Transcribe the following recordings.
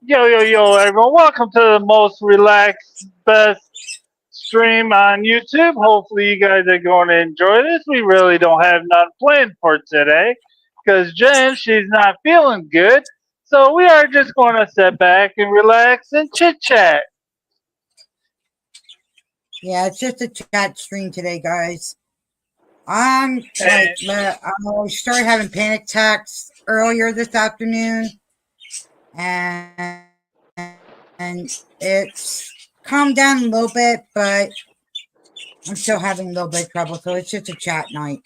Yo, everyone. Welcome to the most relaxed, best stream on YouTube. Hopefully, you guys are going to enjoy this. We really don't have nothing planned for today because Jen, she's not feeling good. So, we are just going to sit back and relax and chit chat. Yeah, it's just a chat stream today, guys. I'm like, And, I started having panic attacks earlier this afternoon, and it's calmed down a little bit, but I'm still having a little bit of trouble. So it's just a chat night.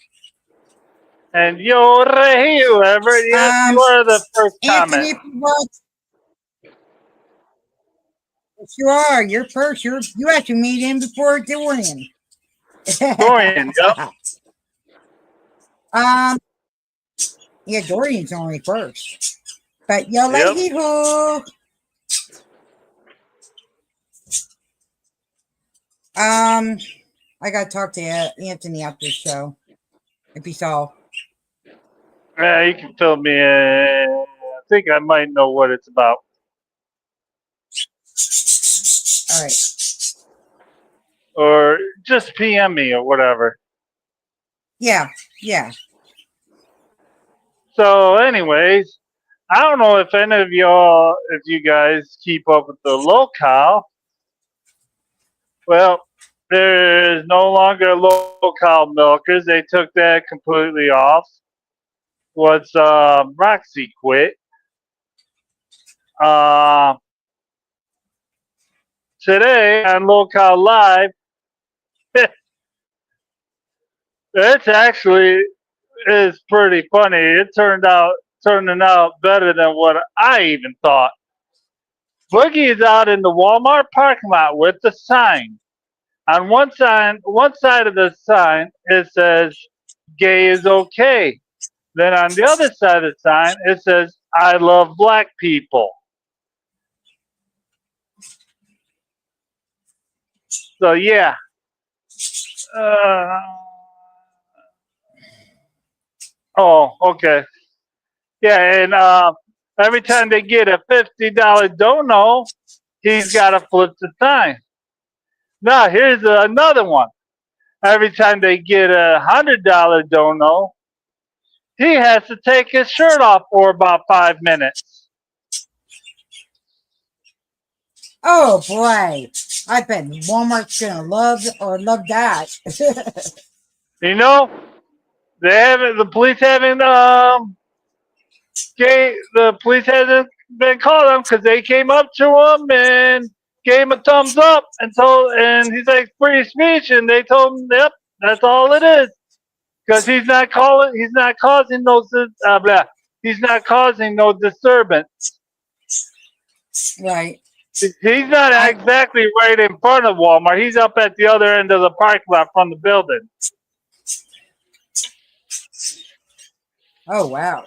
and yo, hey, whoever. Yes, you Um, are the first comment. Anthony, well, yes, you are. You're first. You actually made in before Dorian. Dorian, yep. um, yeah, Dorian's only first. But yo, Yep. lady who. Um, I gotta talk to Anthony after the show. If you saw. Yeah, you can fill me in. I think I might know what it's about. All right. Or just PM me or whatever. Yeah. Yeah. So, anyways, I don't know if any of if you guys keep up with the locale. Well, there is no longer locale milkers. They took that completely off. Once Roxy quit. Uh, Today on Locale Live, it's actually is pretty funny. It turning out better than what I even thought. Boogie is out in the Walmart parking lot with the sign. On one side of the sign, it says "Gay is okay." Then on the other side of the sign, it says "I love black people." So yeah. Uh, oh, okay. Yeah, and every time they get a $50 dono, he's got to flip the sign. Now here's another one. Every time they get $100 dono, he has to take his shirt off for about 5 minutes. Oh boy. I bet Walmart's gonna love that. You know, the police haven't the police hasn't been called him because they came up to him and gave him a thumbs up and he's like free speech and they told him, yep, that's all it is because he's not causing he's not causing no disturbance. Right. He's not I exactly right in front of Walmart. He's up at the other end of the parking lot from the building. oh wow.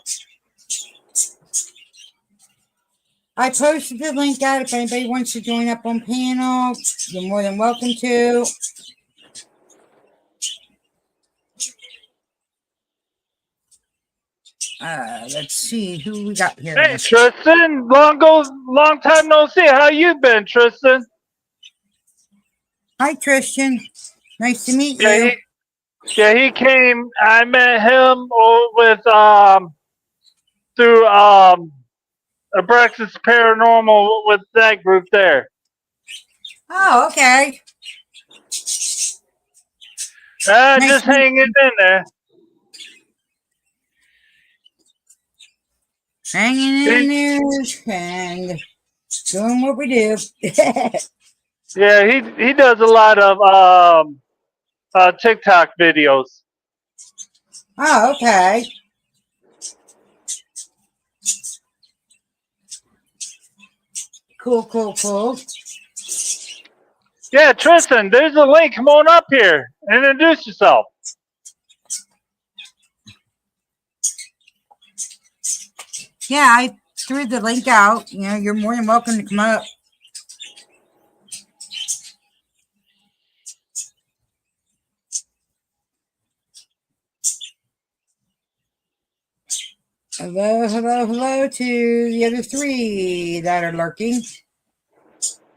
I posted the link out if anybody wants to join up on panel. You're more than welcome to. Let's see who we got here. Hey Tristan, long time no see. How you been, Tristan? Hi Tristan. Nice to meet Yeah, you. he came. I met him with through a Breakfast Paranormal with that group there. Oh, okay. Nice Just to meet hanging you. in there. Hanging in He, there and doing what we do. yeah, he does a lot of TikTok videos. Oh, okay. Cool. Yeah, Tristan, there's a link. Come on up here. Introduce yourself. Yeah, I threw the link out. You know, you're more than welcome to come up. Hello, hello, hello to the other three that are lurking.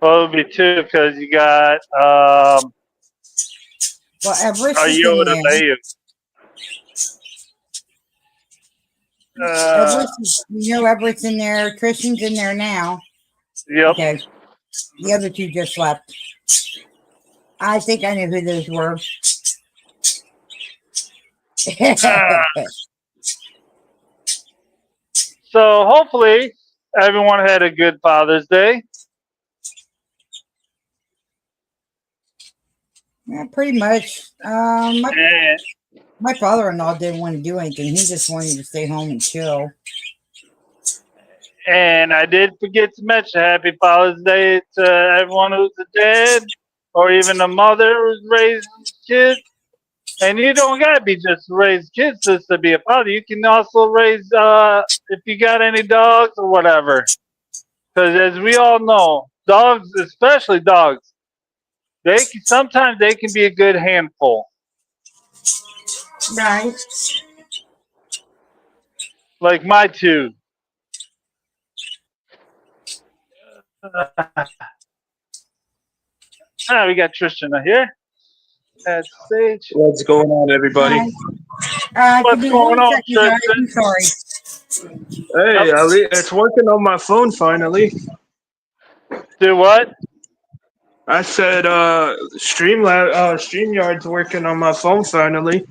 Well, it would be two because you got Well, Everest is in Yoda there. Mayu. Everest, Everett's in there. Christian's in there now. Yep. Okay. The other two just left. I think I knew who those were. So hopefully everyone had a good Father's Day. Yeah, pretty much. And, My father-in-law didn't want to do anything. He just wanted to stay home and chill. and I did forget to mention Happy Father's Day to everyone who's a dad or even a mother who's raising kids. And you don't gotta be just raise kids just to be a father. You can also raise if you got any dogs or whatever. Because as we all know, dogs, especially dogs, sometimes they can be a good handful. Right. Like my two. We got Tristan here at stage. What's going on, everybody? Give What's me going 1 on, second, guys. Tristan? I'm sorry. Yep. Hey, Ali, it's working on my phone finally. Do what? I said, StreamYard's working on my phone finally.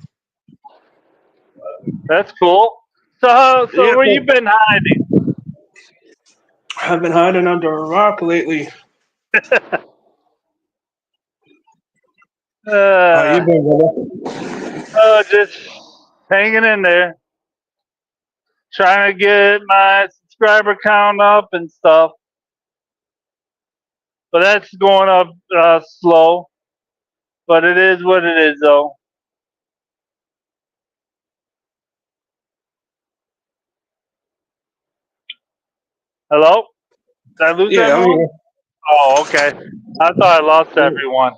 That's cool. So Yeah, where you been hiding? I've been hiding under a rock lately. How you uh, been, brother? just hanging in there, trying to get my subscriber count up and stuff. But that's going up slow. But it is what it is, though. Hello? Did I lose Yeah, I'm everyone? here. Oh, okay. I thought I lost everyone.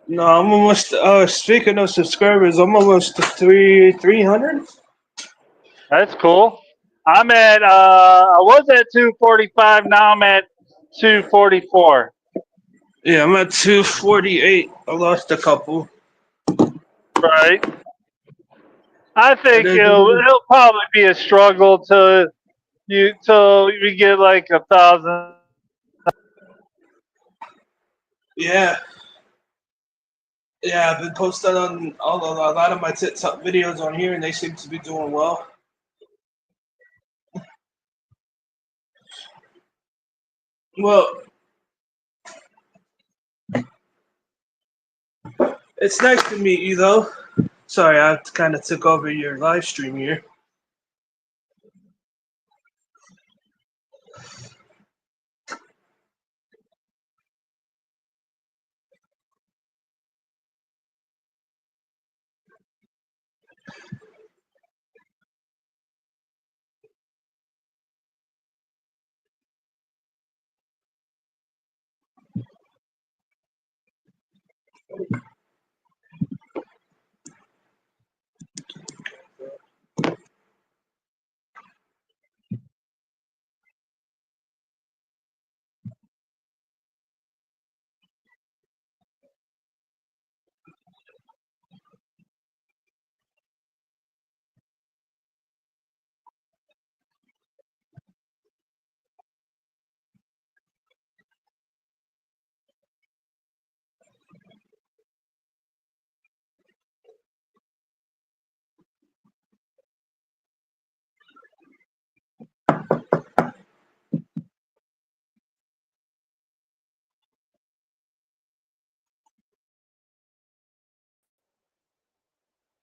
No, I'm almost. Speaking of subscribers, I'm almost to 300. That's cool. I'm at, I was at 245. Now I'm at 244. Yeah, I'm at 248. I lost a couple. Right. I It think is what it is. it'll probably be a struggle till we get like 1,000. Yeah, yeah. I've been posting on a lot of my TikTok videos on here, and they seem to be doing well. Well, it's nice to meet you, though. Sorry, I kind of took over your live stream here.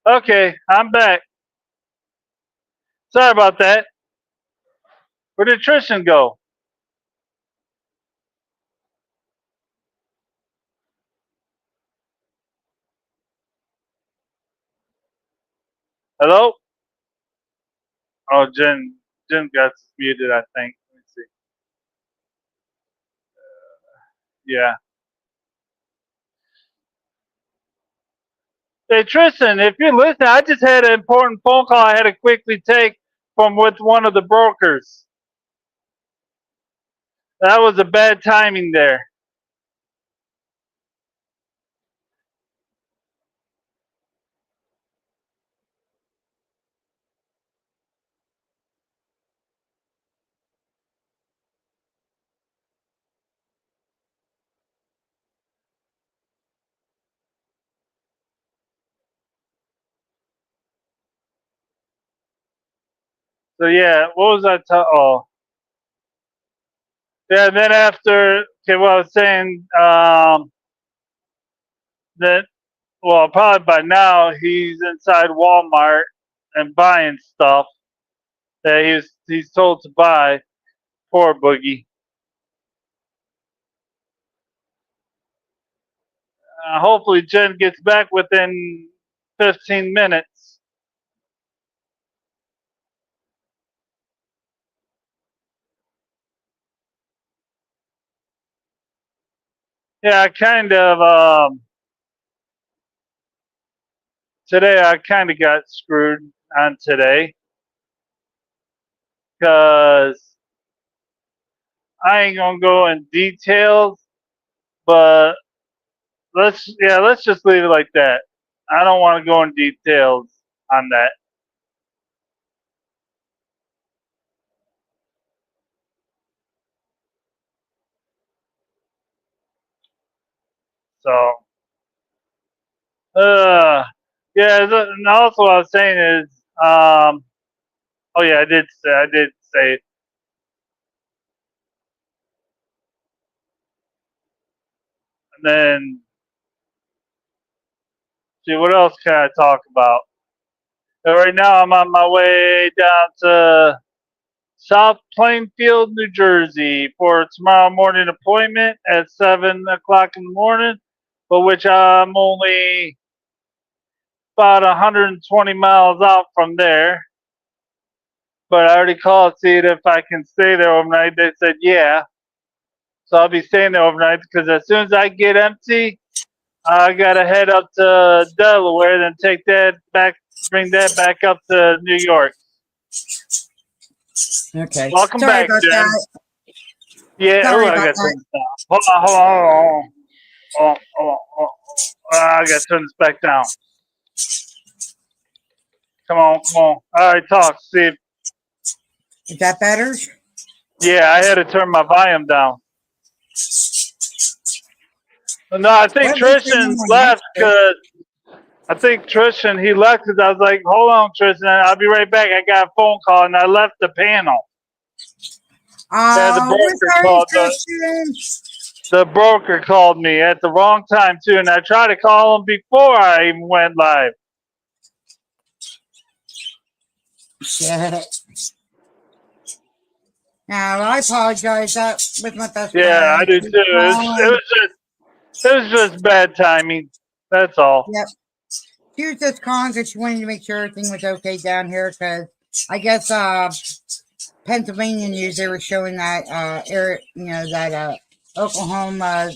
Okay, I'm back. Sorry about that. Where did Tristan go? Hello? Oh, Jen got muted, I think. Let me see. Yeah. Hey, Tristan, if you're listening, I just had an important phone call I had to quickly take from with one of the brokers. That was a bad timing there. So yeah, what was I oh. Yeah, then after okay, what I was saying, that well probably by now he's inside Walmart and buying stuff that he's told to buy. Poor Boogie. Hopefully Jen gets back within 15 minutes. Yeah, I kind of today I kind of got screwed on today because I ain't gonna go in details, but let's just leave it like that. I don't want to go in details on that. So, yeah. And also, what I was saying is, oh yeah, I did say, and then see what else can I talk about? Right now, I'm on my way down to South Plainfield, New Jersey for a tomorrow morning appointment at 7 o'clock in the morning, for which I'm only about 120 miles out from there. But I already called to see if I can stay there overnight. They said yeah. So I'll be staying there overnight because as soon as I get empty, I gotta head up to Delaware, then take that back, bring that back up to New York. Okay. Welcome Sorry back, about Jen. that. Yeah, Sorry I about gotta turn that. this down. Hold on. I gotta turn this back down. Come on. All right, talk, Steve. Is that better? Yeah, I had to turn my volume down. No, I think Well, at least we know Tristan more left than because I think Tristan, he left because I was like, hold on, Tristan, I'll be right back. I got a phone call, and I left the panel. Yeah, the we're broker sorry, called. Christian. The broker called me at the wrong time too, and I tried to call him before I even went live. Shit. Now, I apologize. That was my best Yeah, I friend. do She too. was calling. It was just bad timing. That's all. Yep. She was just calling because she wanted to make sure everything was okay down here because I guess Pennsylvania news, they were showing that that Oklahoma,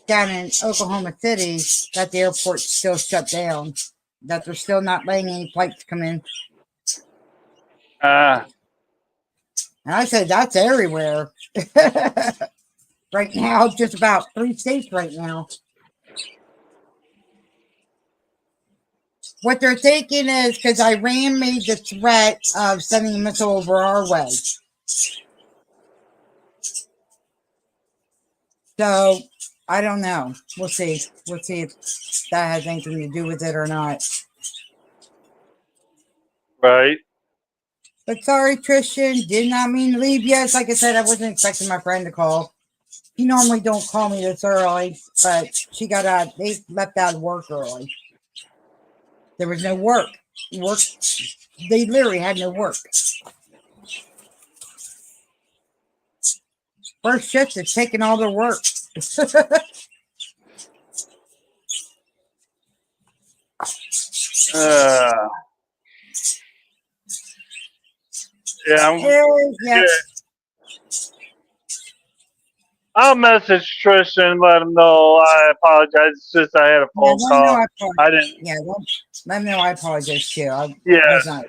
down in Oklahoma City, that the airport's still shut down, that they're still not letting any flights come in. Uh, And I said that's everywhere right now, just about 3 states right now. What they're thinking is because Iran made the threat of sending a missile over our way. So I don't know. We'll see. We'll see if that has anything to do with it or not. right. But sorry, Tristan. Did not mean to leave yet. Like I said, I wasn't expecting my friend to call. He normally don't call me this early, but she got out. They left out of work early. There was no work. They literally had no work. First shift is taking all their work. Uh, yeah, Yeah. I'll message Tristan and let him know I apologize. It's just I had a Yeah, phone let me know call. I apologize. I didn't. Yeah, let me know I apologize too. I Yeah. was not.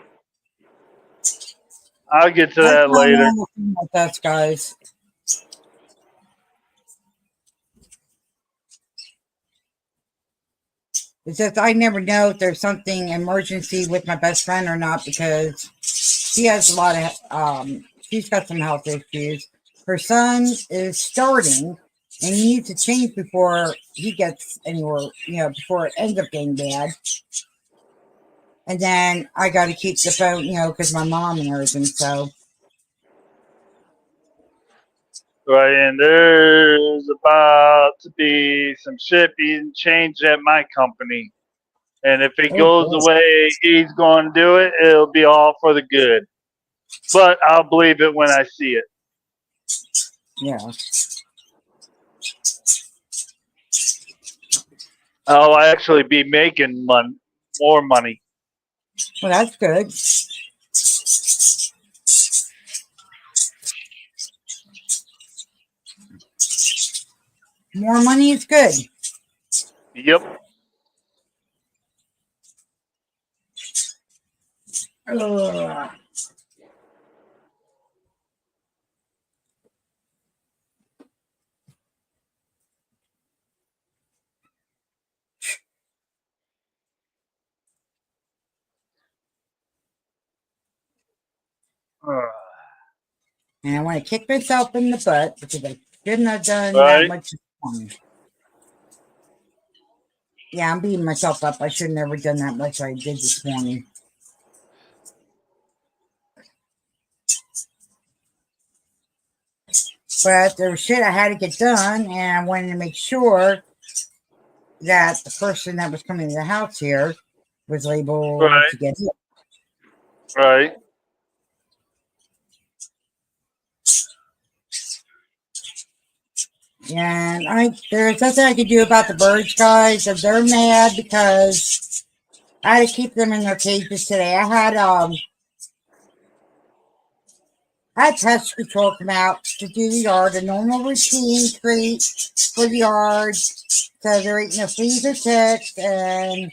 I'll get to That's that not later. normal thing with us, guys. It's just I never know if there's something emergency with my best friend or not because she has a lot of she's got some health issues. Her son is starting and he needs to change before he gets anywhere, before it ends up getting bad. And then I got to keep the phone, because my mom and everything. So Right, and there's about to be some shit being changed at my company. And if it oh goes the boy, way he's going to do it, it'll be all for the good. But I'll believe it when I see it. yeah. I'll actually be making more money. Well, that's good. More money is good. Yep. Ugh. And I want to kick myself in the butt because I shouldn't have done that Right? much this morning. Yeah, I'm beating myself up. I should have never done that much I did this morning. But there was shit I had to get done, and I wanted to make sure that the person that was coming to the house here was able Right. to get it. Right. And there's nothing I could do about the birds, guys. If they're mad because I had to keep them in their cages today. I had pest control come out to do the yard, a normal routine treat for the yard, so they're eating the fleas or ticks and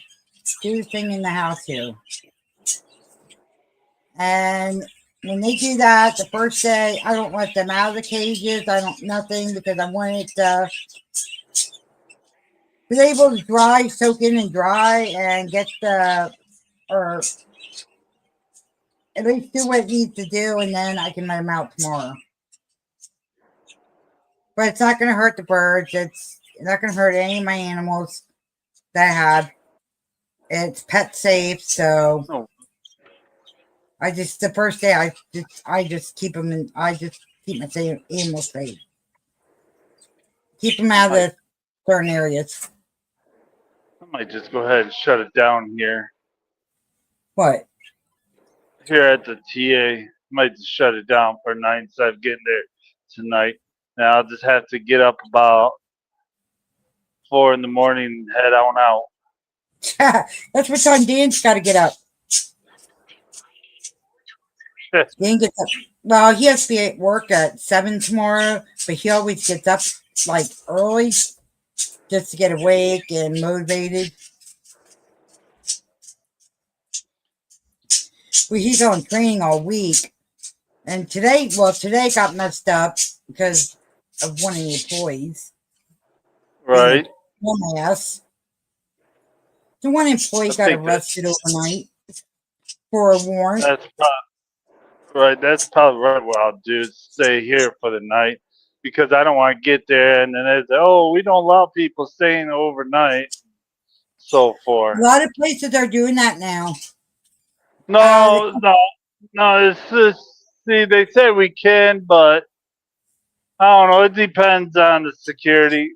do the thing in the house here. And when they do that, the first day, I don't let them out of the cages. I don't nothing because I want it to be able to dry, soak in and dry, and or at least do what it needs to do, and then I can let them out tomorrow. But it's not going to hurt the birds. It's not going to hurt any of my animals that I have. It's pet safe, so Oh, the first day I just keep them in. I just keep my animals safe. Keep them I out of might, the certain areas. I might just go ahead and shut it down here. What? Here at the TA. Might just shut it down for night instead of getting there tonight. Now I'll just have to get up about 4 in the morning and head on out. That's what time Dan's got to get up. Dan gets up. Well, he has to be at work at 7 tomorrow, but he always gets up like early just to get awake and motivated. Well, he's on training all week. And today got messed up because of one of the employees being a Right. dumbass. The one employee I got think arrested overnight for a warrant. that's right. That's probably right. What I'll do is stay here for the night because I don't want to get there and then they say, "Oh, we don't allow people staying overnight." So A forth. lot of places are doing that now. No, no, no. It's just see, they say we can, but I don't know. It depends on the security.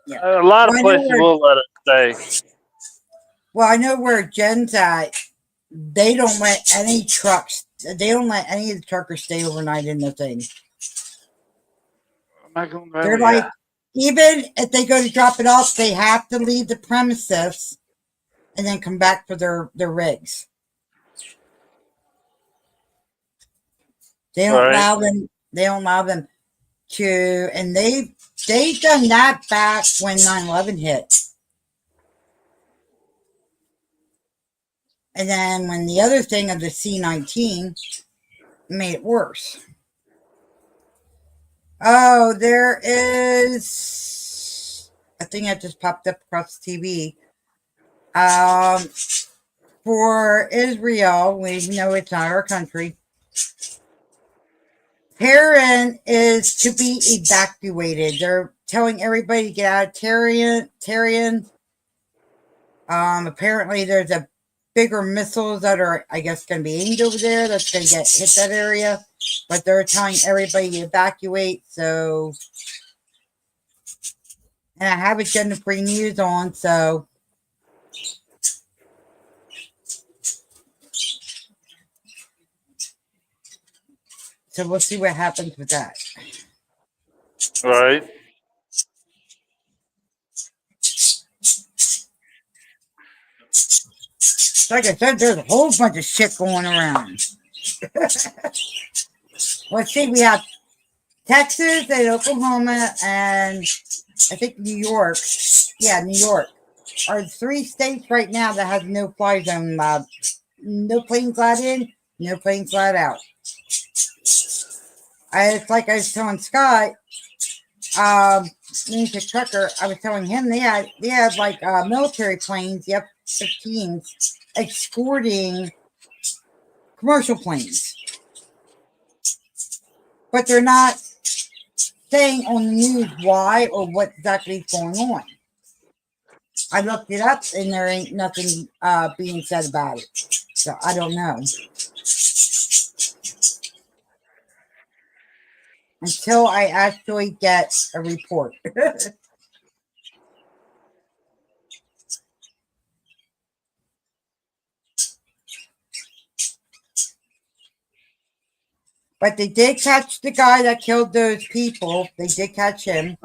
Yeah. A lot Well, of places will let us stay. I know where Jen's at. They don't let any trucks. They don't let any of the truckers stay overnight in the thing. Am I going They're right? like, Yeah. even if they go to drop it off, they have to leave the premises and then come back for their rigs. They don't Right. allow them. They don't allow them to, and they've done that back when 9/11 hit. And then when the other thing of the C-19, made it worse. Oh, there is a thing that just popped up across the TV. For Israel, we know it's not our country. Tehran is to be evacuated. They're telling everybody to get out of Tehran. Apparently, there's a bigger missiles that are, I guess, going to be aimed over there. That's going to hit that area. But they're telling everybody to evacuate. So, and I have Agenda Free News on. So, we'll see what happens with that. Right. Like I said, there's a whole bunch of shit going around. Let's see, we have Texas and Oklahoma and I think New York. Yeah, New York are 3 states right now that have no fly zone. No planes allowed in, no planes allowed out. It's like I was telling Scott, he's a trucker. I was telling him they had like military planes, the F-15s, escorting commercial planes, but they're not saying on the news why or what exactly is going on. I looked it up and there ain't nothing being said about it, so I don't know until I actually get a report. But they did catch the guy that killed those people. They did catch him.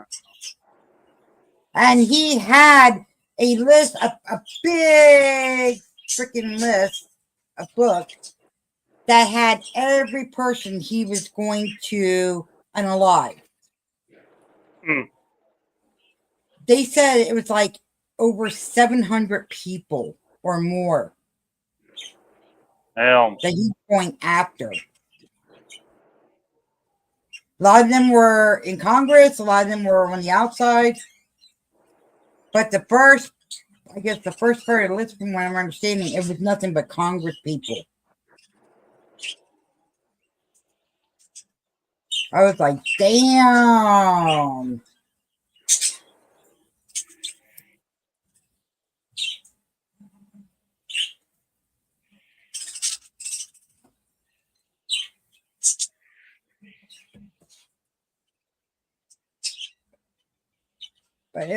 And he had a list, a big freaking list, a book that had every person he was going to unalive. Mm. They said it was like over 700 people or more Damn. that he's going after. A lot of them were in Congress. A lot of them were on the outside. But the first part of the list, from what I'm understanding, it was nothing but Congress people. I was like, damn. But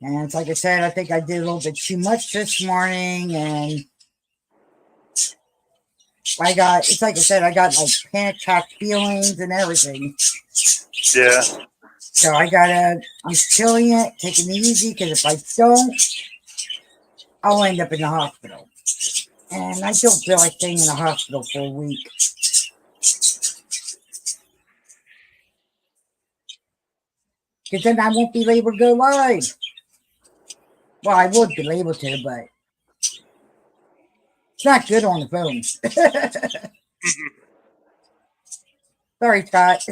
and it's like I said, I think I did a little bit too much this morning, and it's like I said, I got like panic attack feelings and everything. Yeah. So I'm killing it, taking it easy, because if I don't, I'll end up in the hospital. And I don't feel like staying in the hospital for a week. Because then I won't be able to go live. Well, I would be able to, but it's not good on the phone. Sorry, Scott.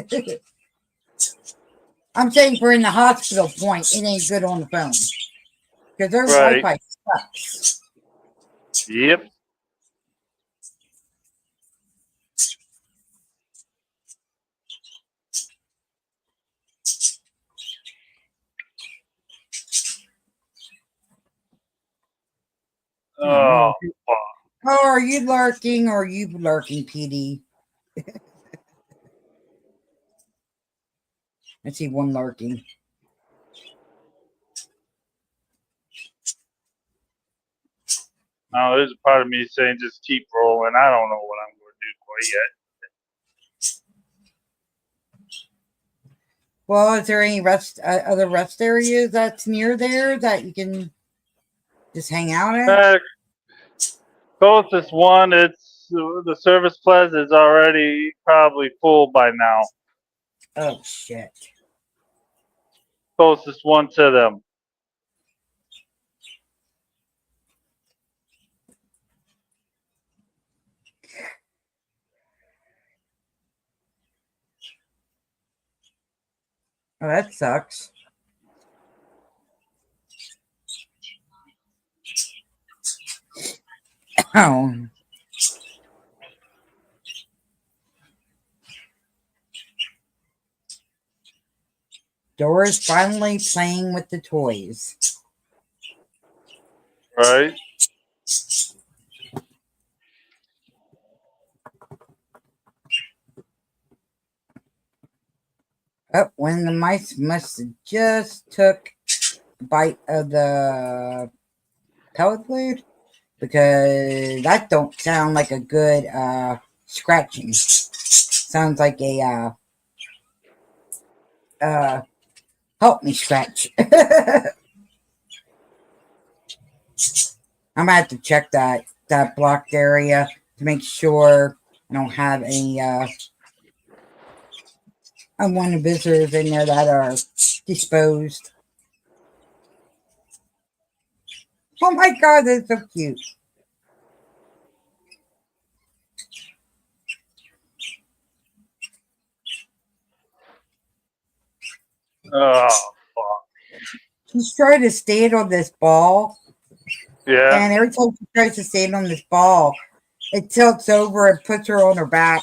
I'm saying for in the hospital point, it ain't good on the phone. Because their Wi-Fi sucks. Yep. Oh, fuck. Oh, are you lurking or are you lurking, PD? I see one lurking. Now, there's a part of me saying just keep rolling. I don't know what I'm going to do quite yet. Well, is there any other rest areas that's near there that you can just hang out at? Closest one, it's the Service Plaza is already probably full by now. Oh, shit. Closest one to them. Oh, that sucks. Oh. Dora's finally playing with the toys. Right? Oh, when the mice must have just took a bite of the pellet food, because that don't sound like a good scratching. Sounds like a help me scratch. I'm gonna have to check that blocked area to make sure I don't have any unwanted visitors in there that are disposed. Oh my god, that's so cute. Oh, fuck. She's trying to stand on this ball, Yeah. and every time she tries to stand on this ball, it tilts over and puts her on her back.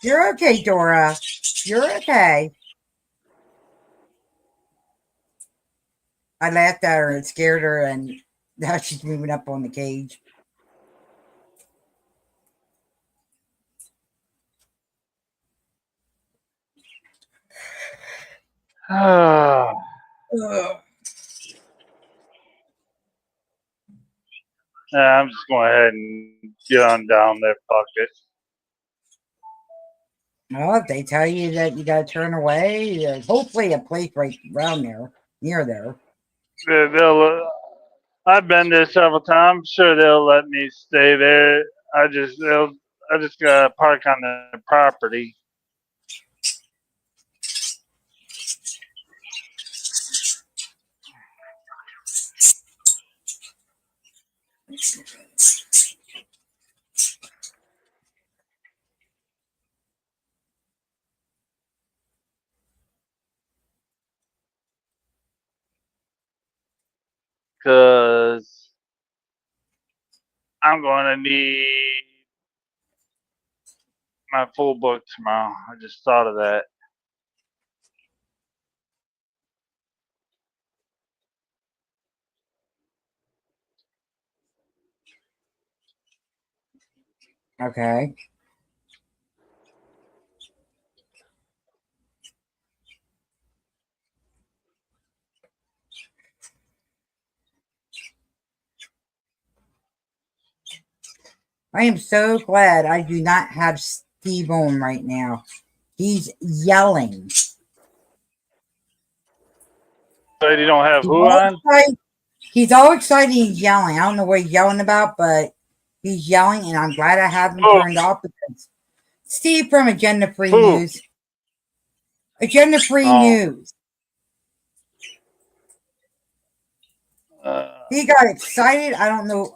You're okay, Dora. You're okay. I laughed at her and scared her, and now she's moving up on the cage. Ah. Ugh. Yeah, I'm just going ahead and get on down there. Fuck it. Well, if they tell you that you gotta turn away, there's hopefully a place right around there, near there. They'll. I've been there several times. Sure, they'll let me stay there. I just gotta park on the property. Cause I'm gonna need my full book tomorrow. I just thought of that. Okay. I am so glad I do not have Steve on right now. He's yelling. So you don't have He's who all on? excited. He's all excited. He's yelling. I don't know what he's yelling about, but he's yelling, and I'm glad I have him Who? turned off because Steve from Agenda Free Who? News. Agenda Free Oh. News. Uh, He got excited. I don't know.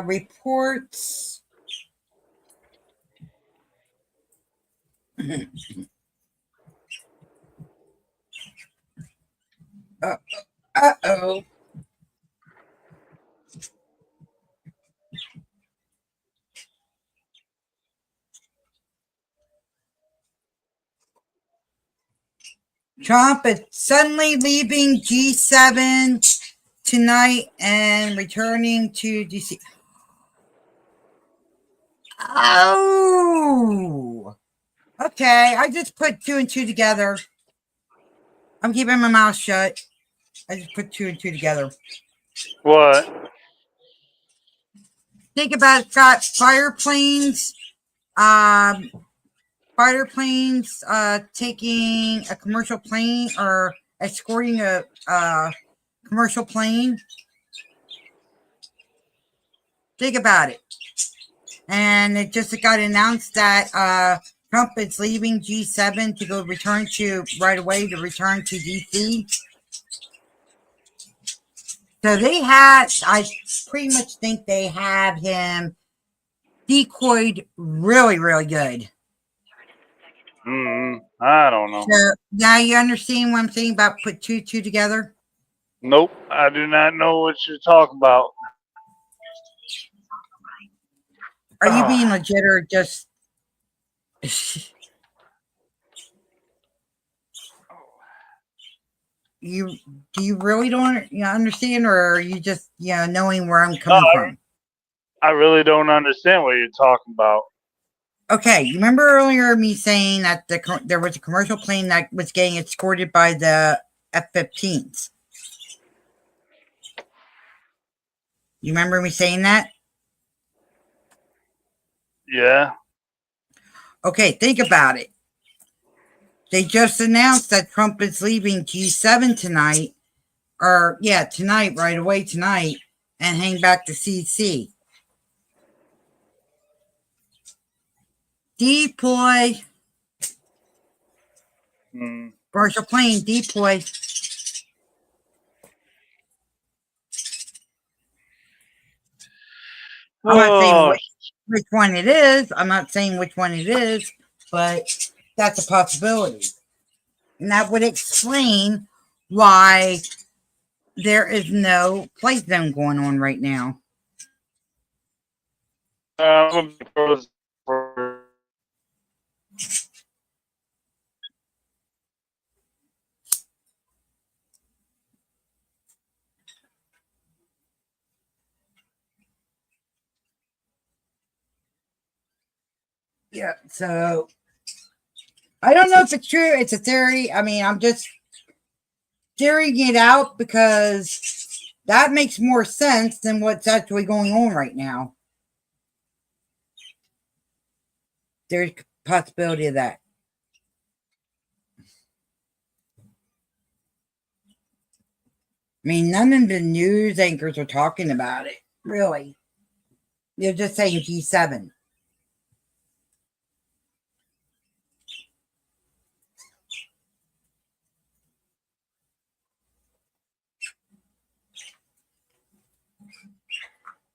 Reports. Uh-oh. Trump is suddenly leaving G7 tonight and returning to DC. Oh, okay. I just put two and two together. I'm keeping my mouth shut. I just put two and two together. what? Think about it. Got fighter planes. Fighter planes taking a commercial plane or escorting a commercial plane. Think about it. And it just got announced that Trump is leaving G7 to go return to right away to return to DC. So I pretty much think they have him decoyed really, really good. I don't know. So now you understand what I'm saying about put two together? Nope, I do not know what you're talking about. Are you being legit or just you do you really don't understand, or are you just knowing where I'm coming from? I really don't understand what you're talking about. Okay, you remember earlier me saying that there was a commercial plane that was getting escorted by the F-15s. You remember me saying that? Yeah. Okay, think about it. They just announced that Trump is leaving G7 tonight, or tonight, right away tonight, and hang back to CC. Deploy. Commercial plane, deploy. I'm not saying which one it is. I'm not saying which one it is, but that's a possibility. And that would explain why there is no play zone going on right now. Yeah, so I don't know if it's true. It's a theory. I mean, I'm just theorying it out because that makes more sense than what's actually going on right now. There's a possibility of that. I mean, none of the news anchors are talking about it, really. They're just saying G7.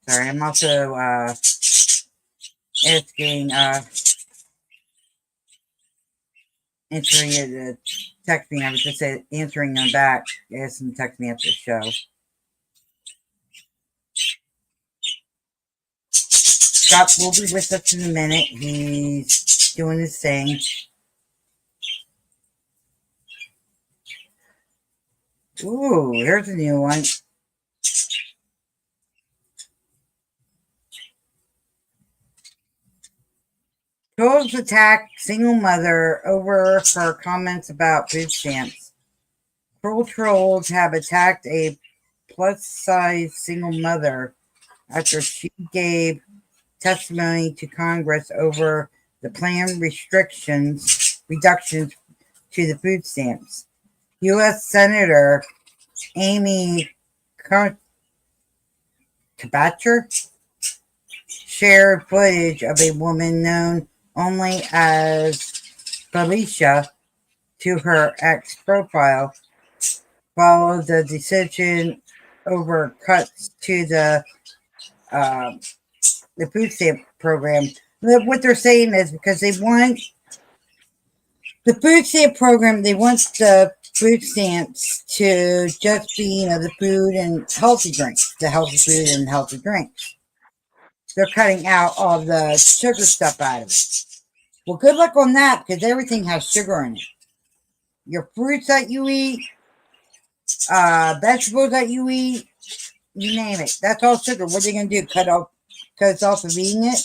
Sorry, I'm also asking, answering it, text me. I was just answering them back. Ask them to text me after the show. Scott will be with us in a minute. He's doing his thing. Ooh, here's a new one. Trolls attack single mother over her comments about food stamps. Cruel trolls have attacked a plus-size single mother after she gave testimony to Congress over the planned reductions to the food stamps. U.S. Senator Amy Klobuchar shared footage of a woman known only as Felicia to her ex profile, followed the decision over cuts to the food stamp program. What they're saying is because they want the food stamp program, they want the food stamps to just be, the food and healthy drinks, the healthy food and healthy drinks. They're cutting out all the sugar stuff out of it. Well, good luck on that because everything has sugar in it. Your fruits that you eat, vegetables that you eat, you name it. That's all sugar. What are they going to do? Cut us off of eating it?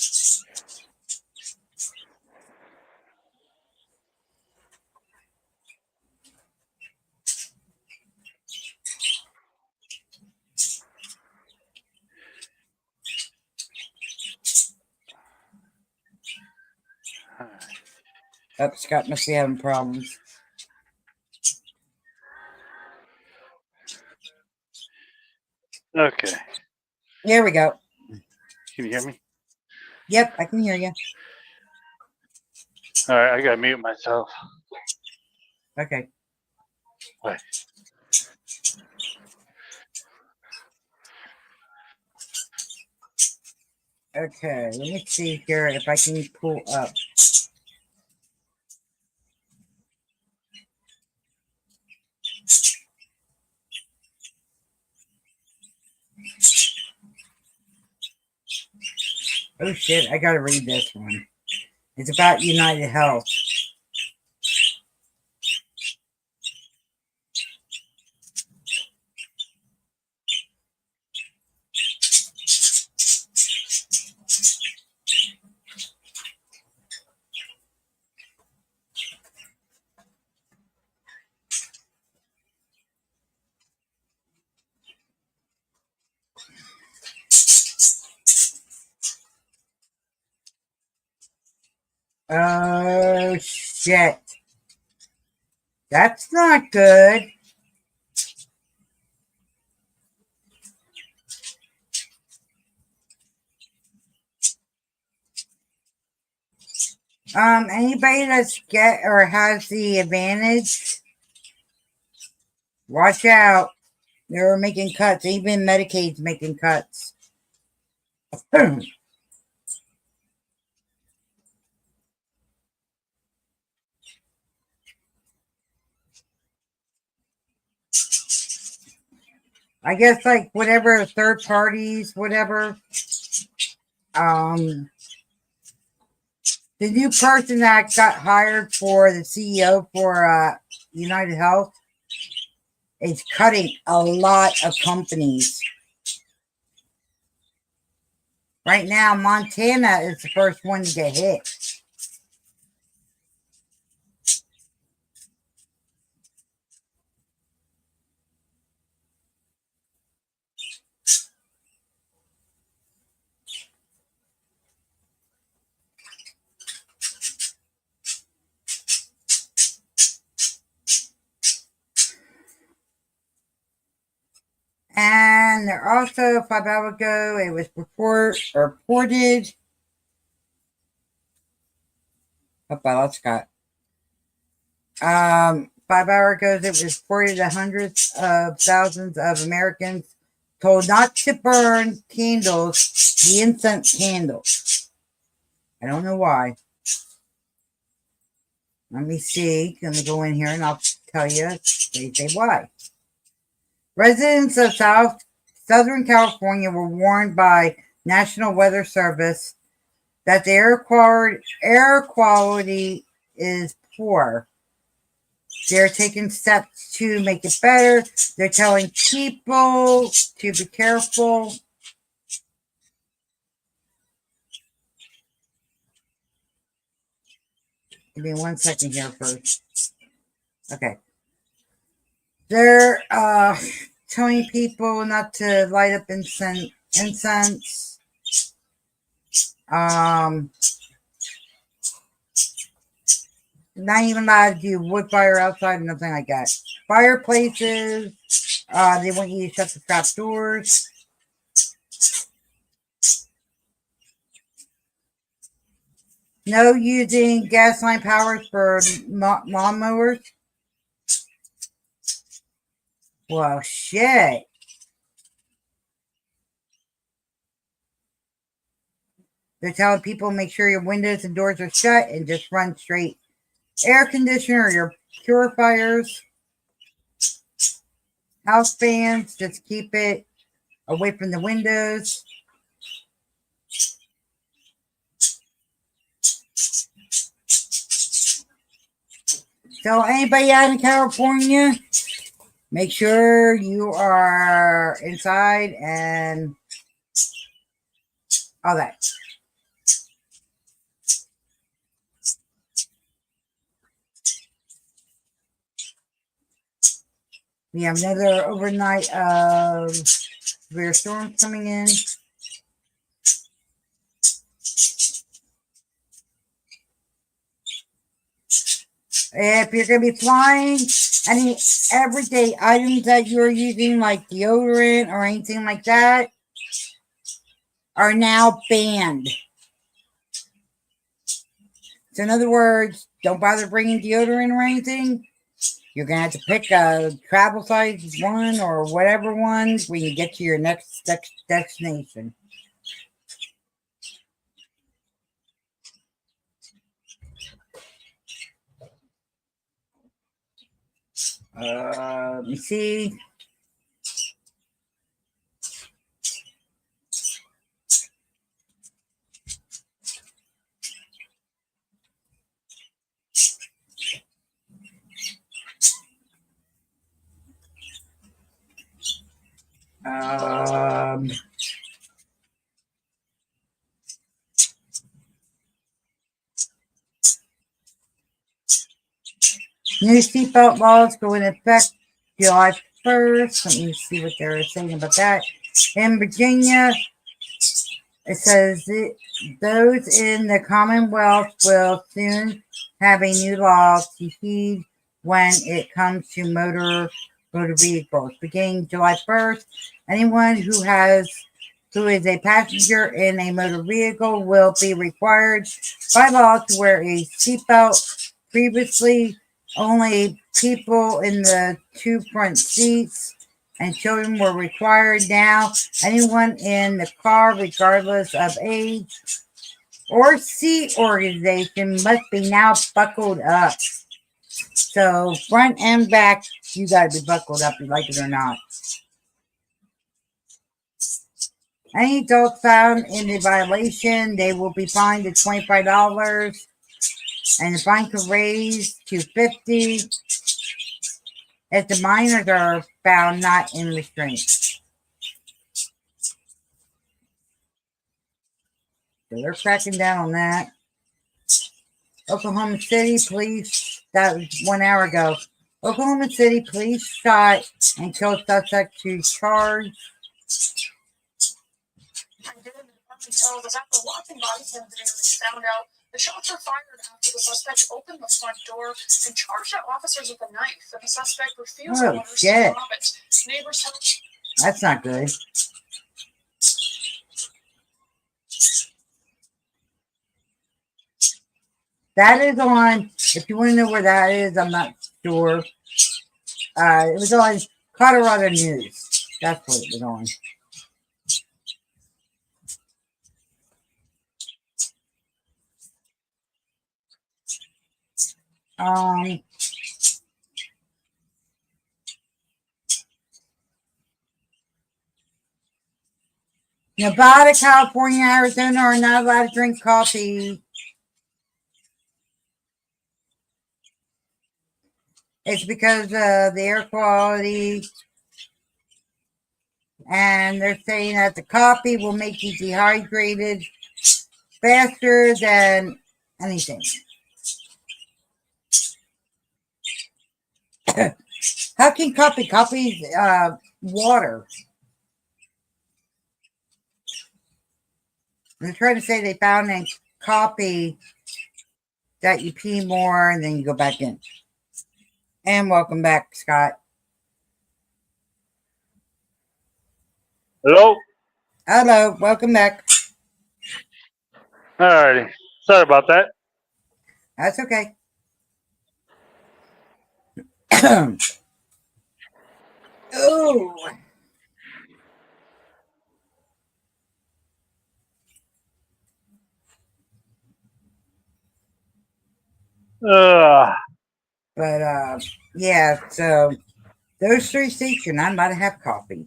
Oh, Scott must be having problems. Okay. There we go. Can you hear me? Yep, I can hear you. All right, I gotta mute myself. Okay. What? Okay, let me see here if I can pull up. Oh shit, I gotta read this one. It's about United Health. Oh shit. That's not good. Anybody that's get or has the advantage, watch out. They're making cuts. Even Medicaid's making cuts. I guess like whatever third parties, whatever. The new person that got hired for the CEO for United Health is cutting a lot of companies. Right now, Montana is the first one to get hit. And there also 5 hours ago, it was reported. Oh, Scott. 5 hours ago, it was reported that hundreds of thousands of Americans told not to burn candles, the incense candles. I don't know why. Let me see. Let me go in here and I'll tell you. They say why. Residents of Southern California were warned by National Weather Service that the air quality is poor. They're taking steps to make it better. They're telling people to be careful. Give me 1 second here first. Okay. They're telling people not to light up incense. Not even allowed to do wood fire outside, nothing like that. Fireplaces, they want you to shut the trap doors. No using gas line powers for lawnmowers. Well, shit. They're telling people make sure your windows and doors are shut and just run straight air conditioner or your purifiers. House fans, just keep it away from the windows. So anybody out in California, make sure you are inside and all that. We have another overnight of severe storms coming in. If you're going to be flying, any everyday items that you're using, like deodorant or anything like that, are now banned. So in other words, don't bother bringing deodorant or anything. You're going to have to pick a travel size one or whatever one when you get to your next destination. Let me see. New seatbelt laws go into effect July 1st. Let me see what they're saying about that. In Virginia, it says those in the Commonwealth will soon have a new law to heed when it comes to motor vehicles. Beginning July 1st, anyone who is a passenger in a motor vehicle will be required by law to wear a seatbelt. Previously, only people in the two front seats and children were required. Now, anyone in the car, regardless of age or seat organization, must be now buckled up. So, front and back, you got to be buckled up, you like it or not. Any adult found in a violation, they will be fined at $25, and the fine could raise to $50 if the minors are found not in restraint. So they're cracking down on that. Oklahoma City police, that was 1 hour ago. Oklahoma City police shot and killed suspect who charged. Was after watching body cam video, they found out the shots were fired after the suspect opened the front door and charged at officers with a knife, and the suspect refused Oh, orders shit. to stop it. Neighbors tell That's not good. That is on, if you want to know where that is, I'm not sure. It was on Colorado News. That's what it was on. Nevada, California, Arizona are not allowed to drink coffee. It's because of the air quality. And they're saying that the coffee will make you dehydrated faster than anything. How can coffee's water? They're trying to say they found in coffee that you pee more and then you go back in. And welcome back, Scott. Hello? Hello, welcome back. Alrighty. Sorry about that. That's okay. Oh. Ugh. But yeah, so those three states you're not allowed to have coffee.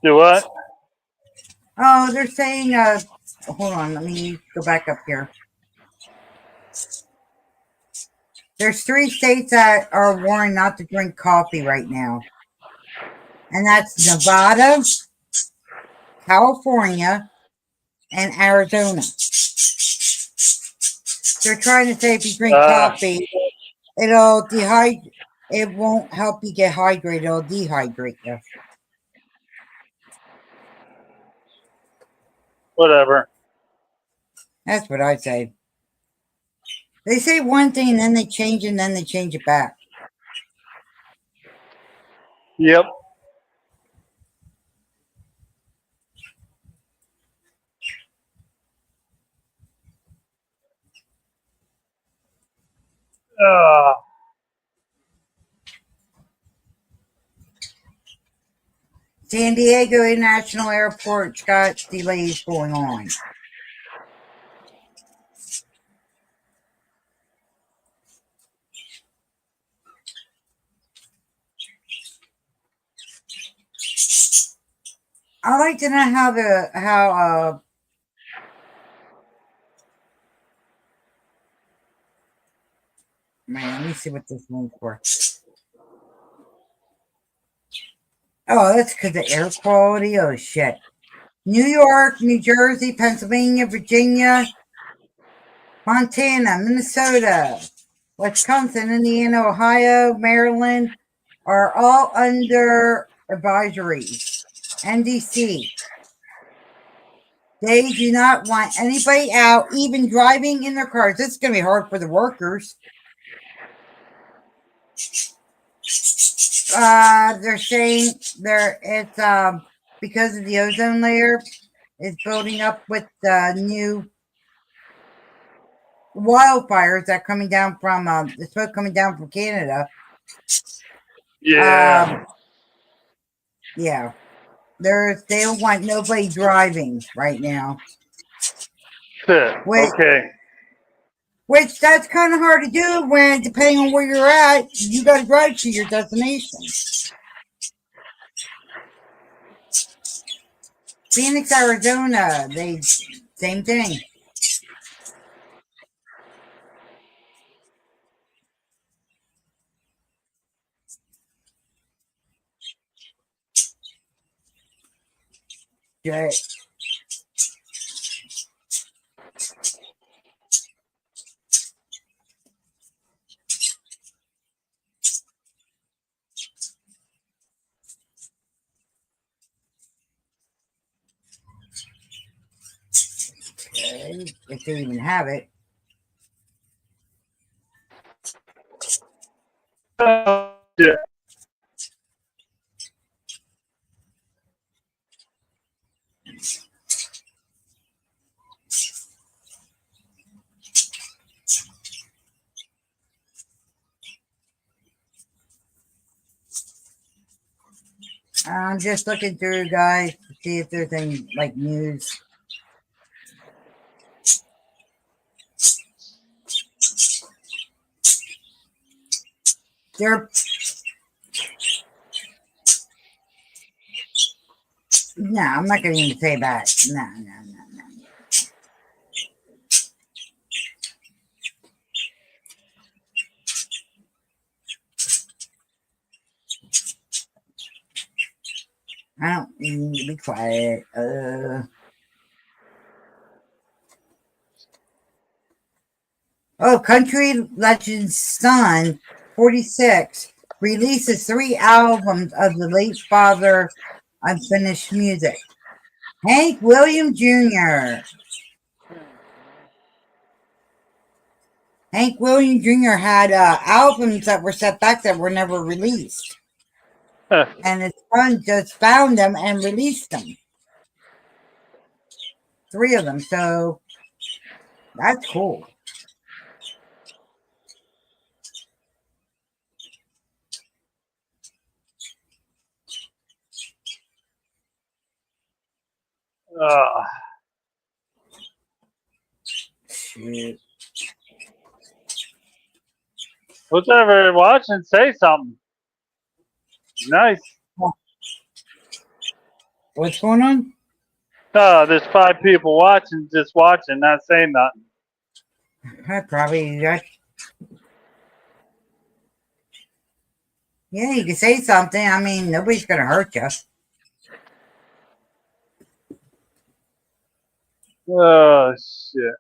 Do what? Oh, they're saying hold on, let me go back up here. There's three states that are warned not to drink coffee right now. And that's Nevada, California, and Arizona. They're trying to say if you drink coffee, it'll dehydrate. It won't help you get hydrated. It'll dehydrate you. Whatever. That's what I'd say. They say one thing and then they change it and then they change it back. Yep. San Diego International Airport's got delays going on. I'd like to know how man, let me see what this one's for. Oh, that's because of air quality. Oh shit. New York, New Jersey, Pennsylvania, Virginia, Montana, Minnesota, Wisconsin, Indiana, Ohio, Maryland are all under advisories. NDC. They do not want anybody out, even driving in their cars. This is going to be hard for the workers. They're saying it's because of the ozone layer is building up with new wildfires that coming down from the smoke coming down from Canada. Yeah. Yeah. They don't want nobody driving right now. Okay. Which that's kind of hard to do when, depending on where you're at, you got to drive to your destination. Phoenix, Arizona, same thing. Okay. If they even have it. Yeah. I'm just looking through, guys, to see if there's any like news. They're no, I'm not going to even say that. No. I don't need to be quiet. Oh, country legend's son, 46, releases 3 albums of the late father unfinished music. Hank William Jr. Hank William Jr. had albums that were set back that were never released. And his son just found them and released them. 3 of them. So that's cool. Shit. Whatever you're watching, say something. Nice. What's going on? There's 5 people watching, just watching, not saying nothing. I probably got. Yeah, you can say something. I mean, nobody's going to hurt you. Oh, shit.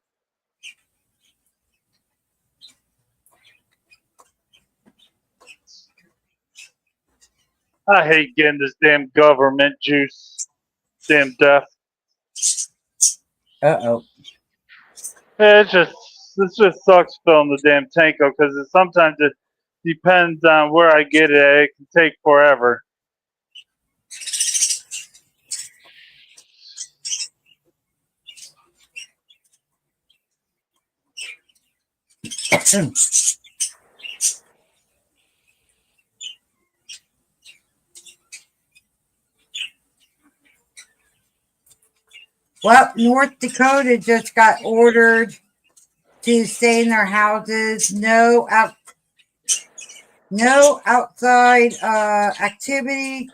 I hate getting this damn government juice. Damn death. Uh-oh. It just sucks filling the damn Tanko because sometimes it depends on where I get it. It can take forever. Well, North Dakota just got ordered to stay in their houses. No outside activity.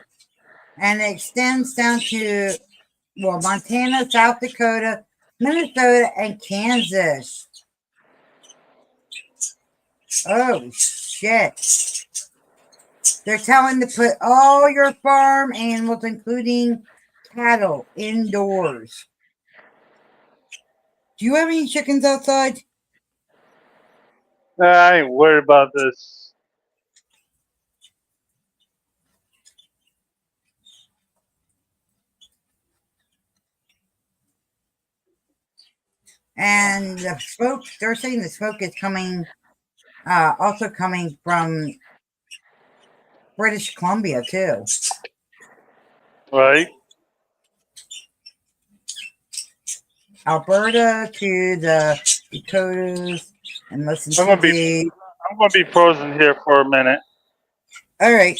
and it extends down to, well, Montana, South Dakota, Minnesota, and Kansas. Oh, shit. They're telling to put all your farm animals, including cattle, indoors. Do you have any chickens outside? I ain't worried about this. And the smoke, they're saying the smoke is coming, also coming from British Columbia, too. Right? Alberta to the Dakotas, and listen I'm to gonna be frozen here for a minute. All right.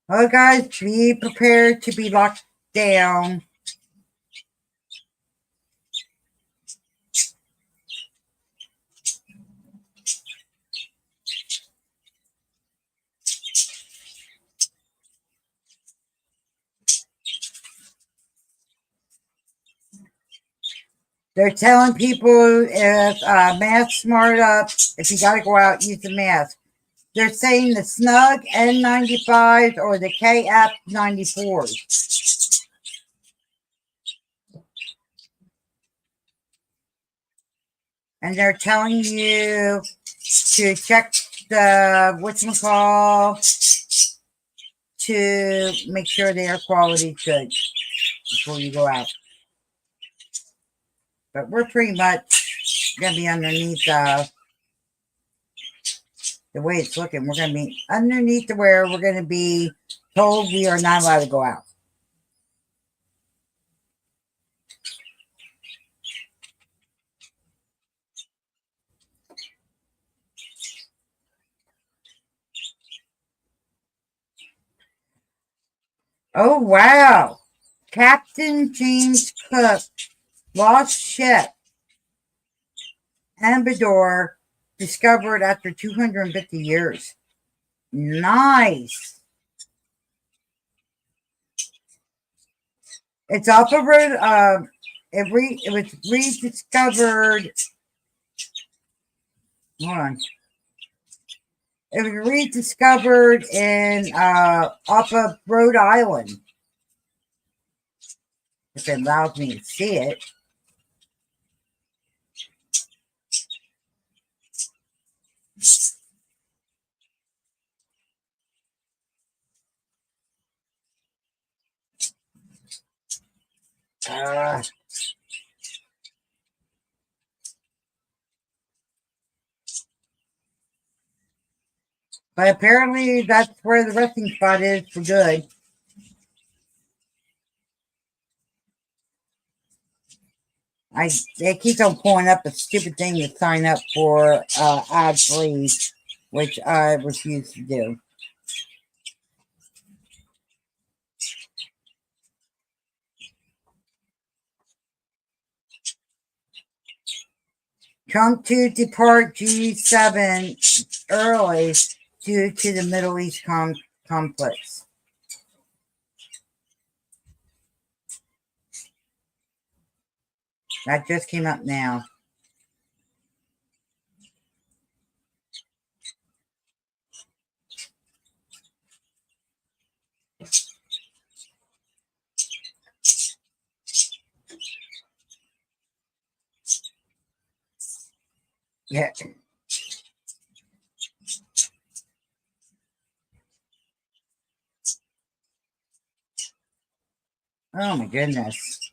Well, guys, be prepared to be locked down. They're telling people if mask smart up, if you got to go out, use the mask. They're saying the Snug N95s or the KF 94s. And they're telling you to check the whatchamacall to make sure the air quality is good before you go out. But we're pretty much going to be underneath the way it's looking. We're going to be underneath the where we're going to be told we are not allowed to go out. Oh, wow. Captain James Cook lost ship Ambassador discovered after 250 years. Nice. It's off of road. It was rediscovered. Hold on. It was rediscovered in off of Rhode Island. If it allows me to see it. But apparently that's where the resting spot is for good. They keep on pulling up a stupid thing to sign up for ad free, which I refuse to do. Trump to depart G7 early due to the Middle East conflicts. That just came up now. Yeah. Oh my goodness.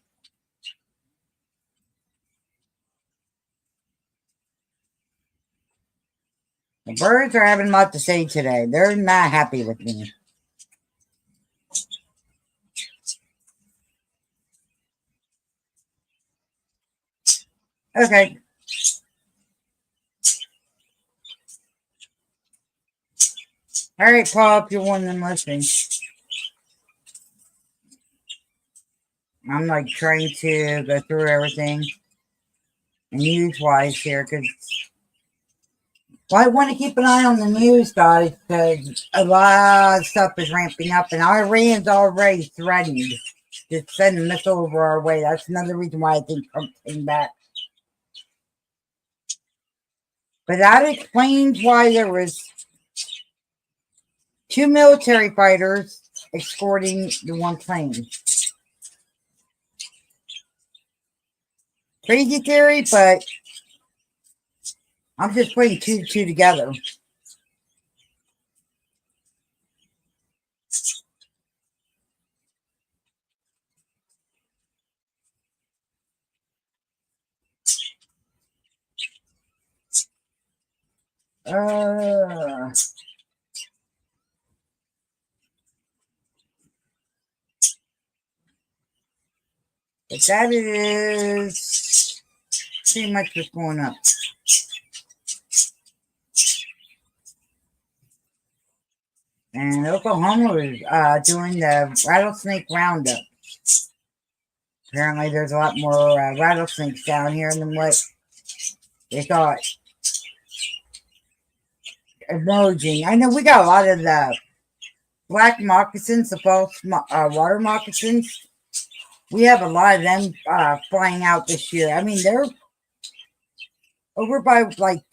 The birds are having a lot to say today. They're not happy with me. Okay. All right, Paul, if you're one of them listening. I'm like trying to go through everything. news-wise here, because I want to keep an eye on the news, guys, because a lot of stuff is ramping up, and Iran's already threatened to send a missile over our way. That's another reason why I think Trump came back. But that explains why there was 2 military fighters escorting the one plane. Crazy theory, but I'm just putting 2 to 2 together. But that is pretty much what's going up. And Oklahoma is doing the rattlesnake roundup. Apparently, there's a lot more rattlesnakes down here than what they thought emerging. I know we got a lot of the black moccasins, the false water moccasins. We have a lot of them flying out this year. I mean, they're over by like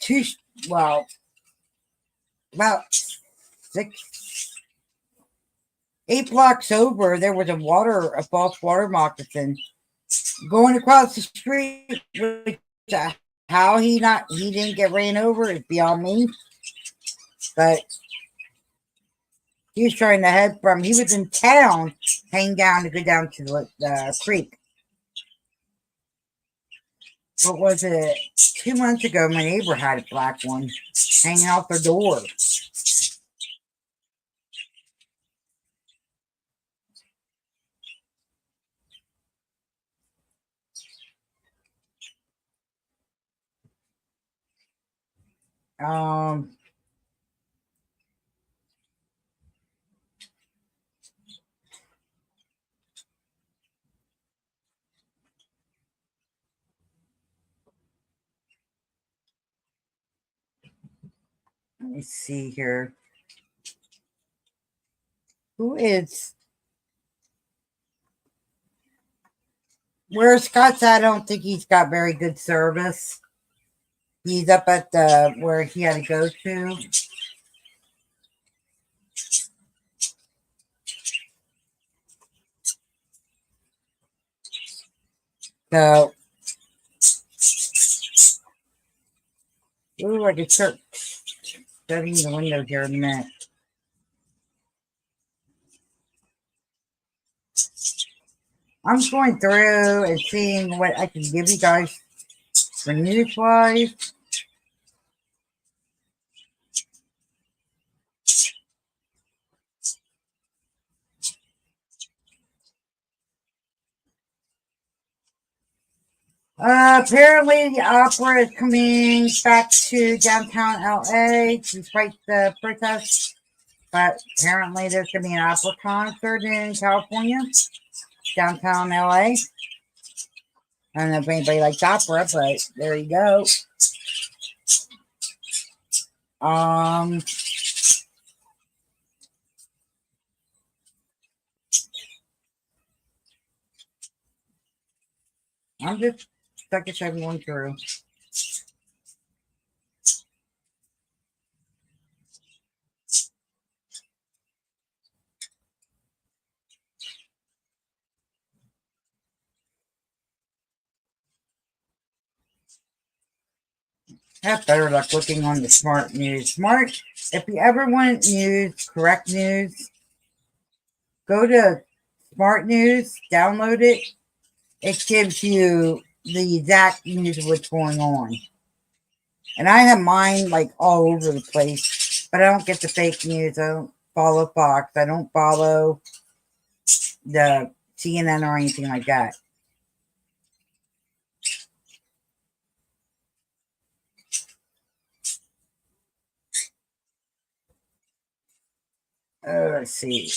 about 8 blocks over. There was a false water moccasin going across the street. Which, how he didn't get ran over is beyond me. But he was trying to he was in town, hang down to go down to the creek. What was it? 2 months ago, my neighbor had a black one hanging out their door. Let me see here. Where Scott's at? I don't think he's got very good service. He's up at where he had to go to. So, I could start shutting the window here in a minute. I'm going through and seeing what I can give you guys for news-wise. Apparently, the opera is coming back to downtown LA despite the protests. But apparently, there's going to be an opera concert in California, downtown LA. I don't know if anybody likes opera, but there you go. I'm just stuck at everyone through. Have better luck looking on the smart news. If you ever want news, correct news, go to smart news, download it. It gives you the exact news of what's going on. And I have mine like all over the place, but I don't get the fake news. I don't follow Fox. I don't follow the CNN or anything like that. Let's see.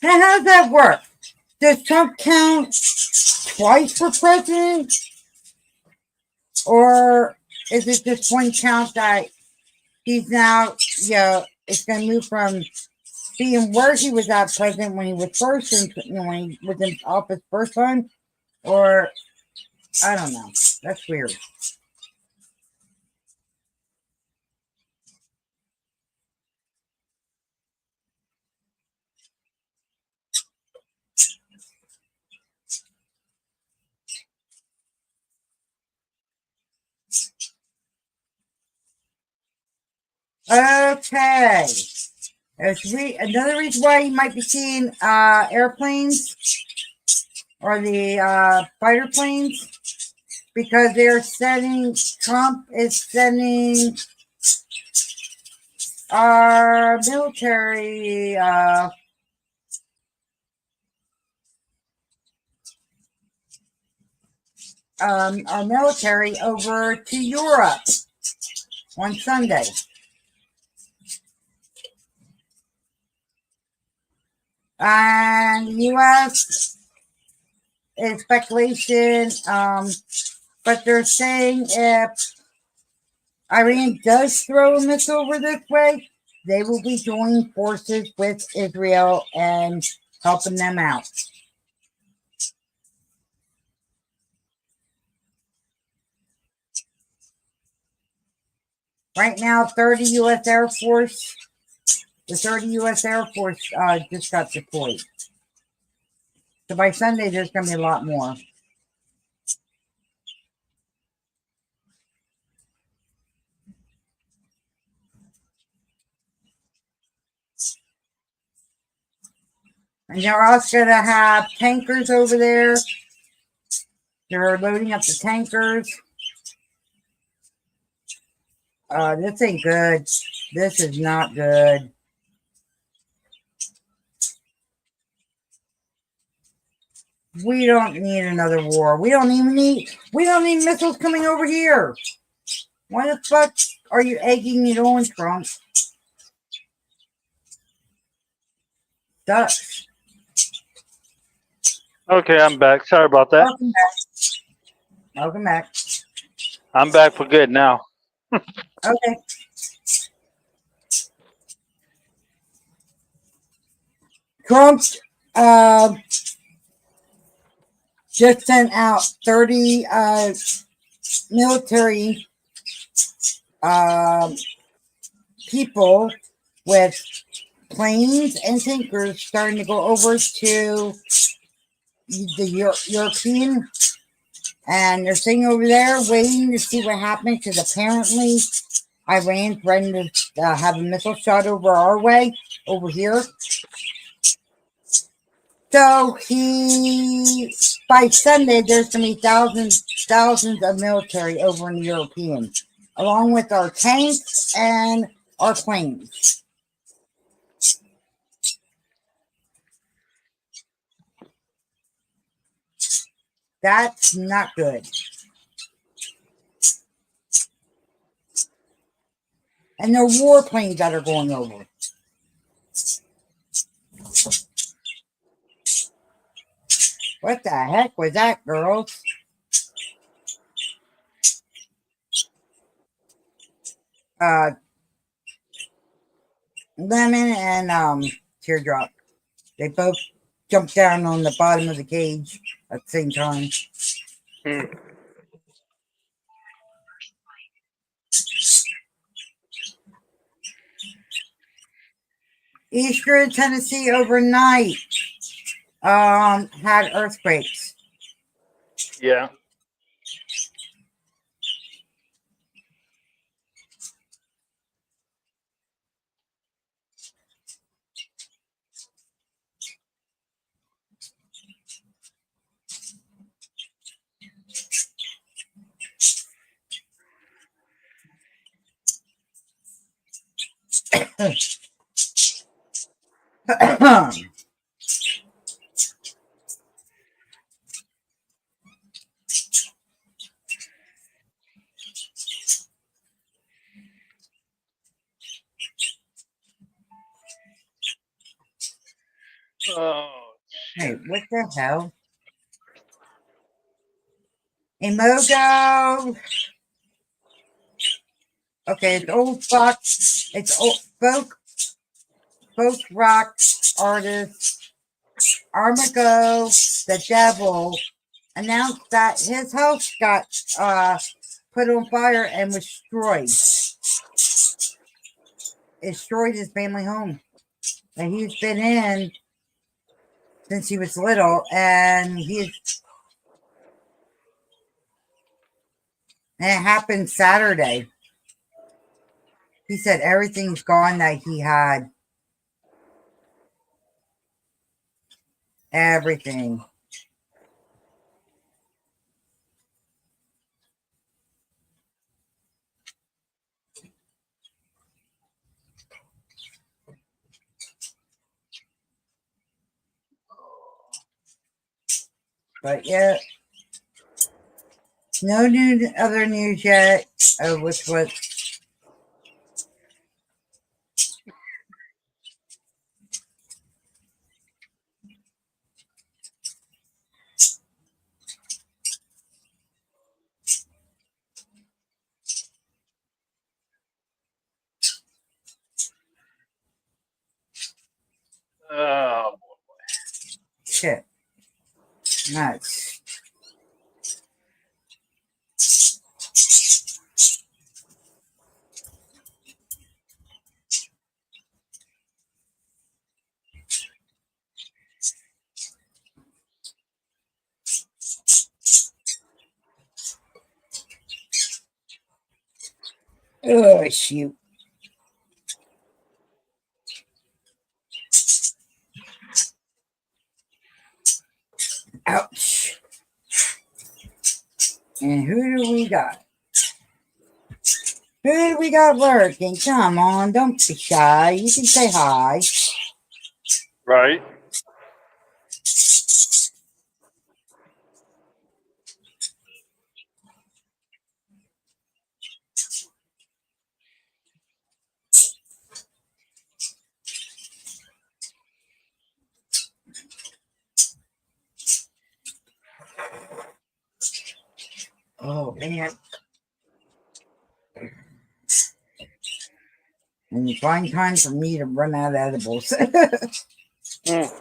Now, how does that work? Does Trump count twice for president? Or is it just one count that he's now, it's going to move from being where he was at president when he was first, when he was in office first time? Or, I don't know. That's weird. Okay. Another reason why you might be seeing airplanes or the fighter planes, because Trump is sending our military over to Europe on Sunday. And the U.S. is speculation, but they're saying if Iran does throw a missile over this way, they will be joining forces with Israel and helping them out. Right now, the 30 U.S. Air Force just got deployed. So by Sunday, there's going to be a lot more. And they're also going to have tankers over there. They're loading up the tankers. This ain't good. This is not good. We don't need another war. We don't need missiles coming over here. Why the fuck are you egging it on, Trump? Duh. Okay, I'm back. Sorry about that. Welcome back. Welcome back. I'm back for good now. Okay. Trump just sent out 30 military people with planes and tankers starting to go over to the European, and they're sitting over there waiting to see what happens, because apparently Iran threatened to have a missile shot over our way, over here. So by Sunday, there's going to be thousands of military over in the European, along with our tanks and our planes. That's not good. And they're warplanes that are going over. What the heck was that, girls? Lemon and Teardrop. They both jumped down on the bottom of the cage at the same time. Eastern Tennessee overnight had earthquakes. Yeah. Oh, Hey, shit. what the hell? Hey, Mogo. Okay, it's old fuck. It's old folk rock artist Armago the Devil announced that his house got put on fire and was destroyed. It destroyed his family home that he's been in since he was little, and it happened Saturday. He said everything's gone that he had. Everything. But yeah, no new other news yet. Which was Oh, shit. Nuts. Oh shoot. Ouch. And who do we got? Who do we got lurking? Come on, don't be shy. You can say hi. right. Oh man. And you find time for me to run out of edibles. Mm.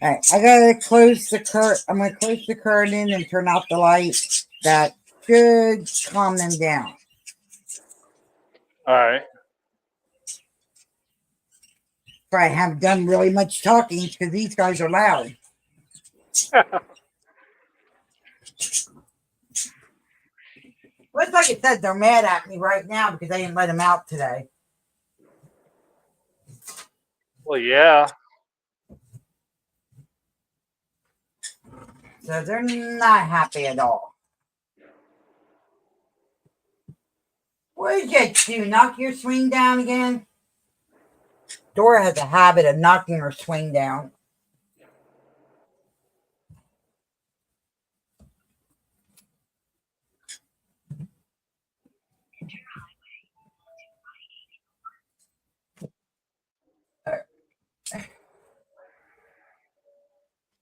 Alright, I gotta close the curtain. I'm gonna close the curtain and turn off the light. That should calm them down. All right. But I haven't done really much talking because these guys are loud. Looks like it said they're mad at me right now because I didn't let them out today. Well, yeah. So they're not happy at all. What did you do? Knock your swing down again? Dora has a habit of knocking her swing down.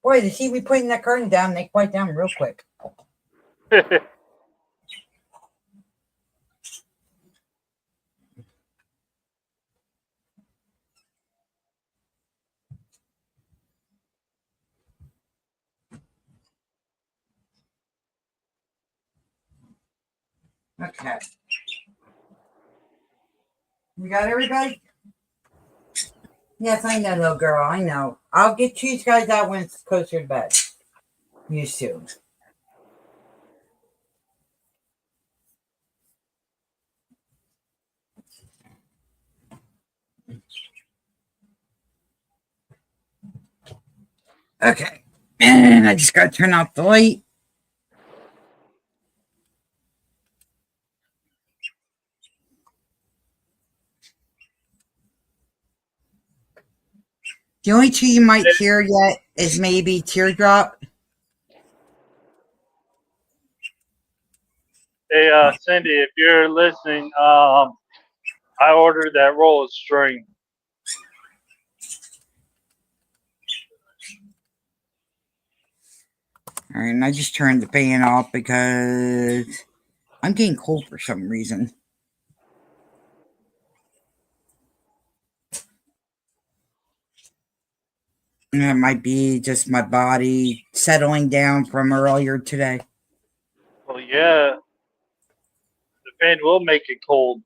Boy, to see me putting that curtain down, they quiet down real quick. Okay. You got everybody? Yes, I know, little girl. I know. I'll get you guys out when it's closer to bed. You too. Okay. And I just gotta turn off the light. The only two you might hear yet is maybe Teardrop. Hey, Cindy, if you're listening, I ordered that roll of string. All right, and I just turned the fan off because I'm getting cold for some reason. And that might be just my body settling down from earlier today. Well, yeah, the fan will make it cold.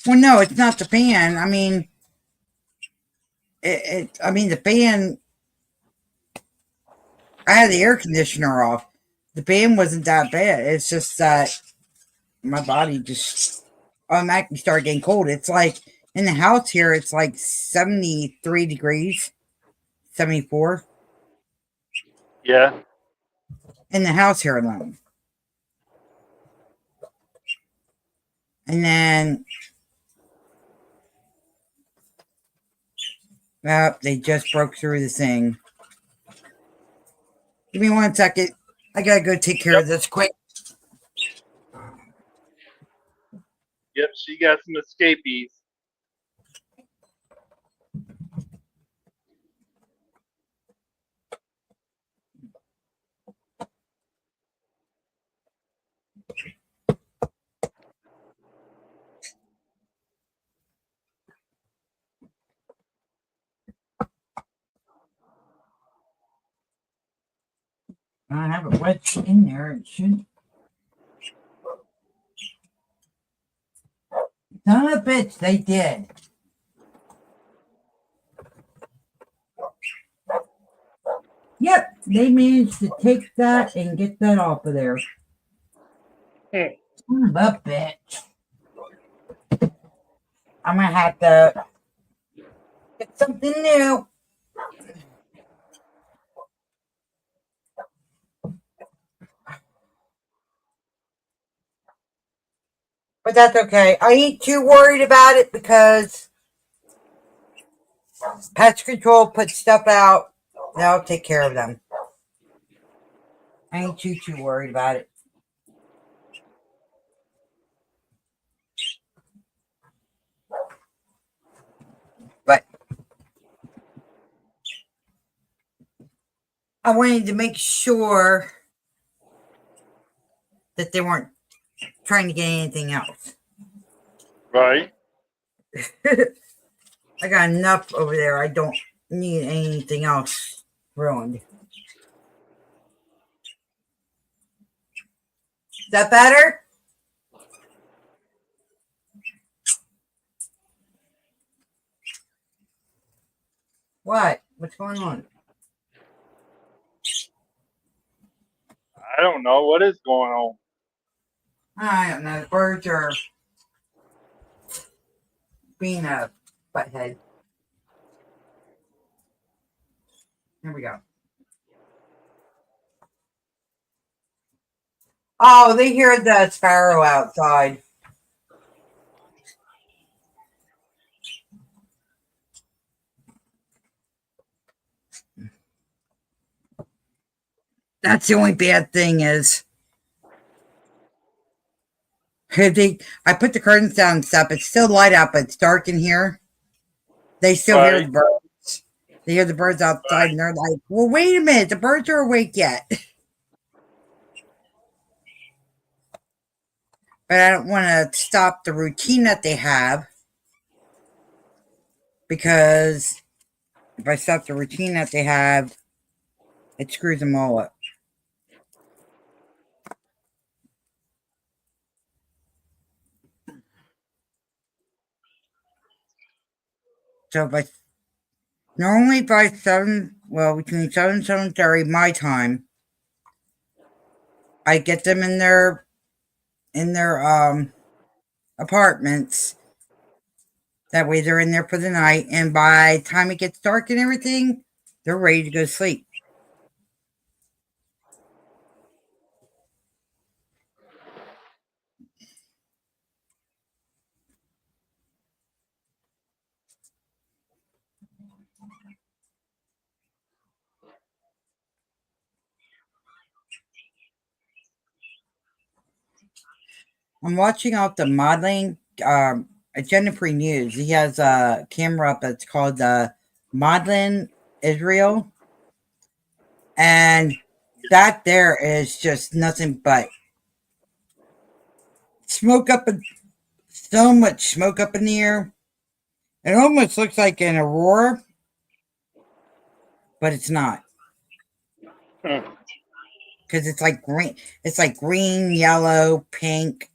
Well, no, it's not the fan. I mean, the fan. I had the air conditioner off. The fan wasn't that bad. It's just that my body just automatically started getting cold. It's like in the house here, it's like 73 degrees, 74 Yeah. in the house here alone. And then, they just broke through the thing. Give me 1 second. I gotta go take care of this quick. Yep, she got some escapees. I have it wedged in there. It should. Son of a bitch, they did. Yep, they managed to take that and get that off of there. Hmm. Son of a bitch. I'm gonna have to get something new. But that's okay. I ain't too worried about it because pest control puts stuff out. They'll take care of them. I ain't too worried about it. But I wanted to make sure that they weren't trying to get anything else. Right. I got enough over there. I don't need anything else ruined. Is that better? What? What's going on? I don't know what is going on. I don't know. The birds are being a butthead. Here we go. Oh, they hear the sparrow outside. That's the only bad thing is I put the curtains down and stuff. It's still light out, but it's dark in here. They still hear the Right. birds. They hear the birds outside, and they're like, "Well, wait a minute. The birds are awake yet." But I don't want to stop the routine that they have because if I stop the routine that they have, it screws them all up. So normally by 7, well, between 7 and 7:30 my time, I get them in their apartments. That way they're in there for the night, and by the time it gets dark and everything, they're ready to go to sleep. I'm watching off the modeling agenda free news. He has a camera up that's called Modeling Israel, and that there is just nothing but smoke up and so much smoke up in the air. It almost looks like an aurora, but it's not Hmm. because it's like green. It's like green, yellow, pink,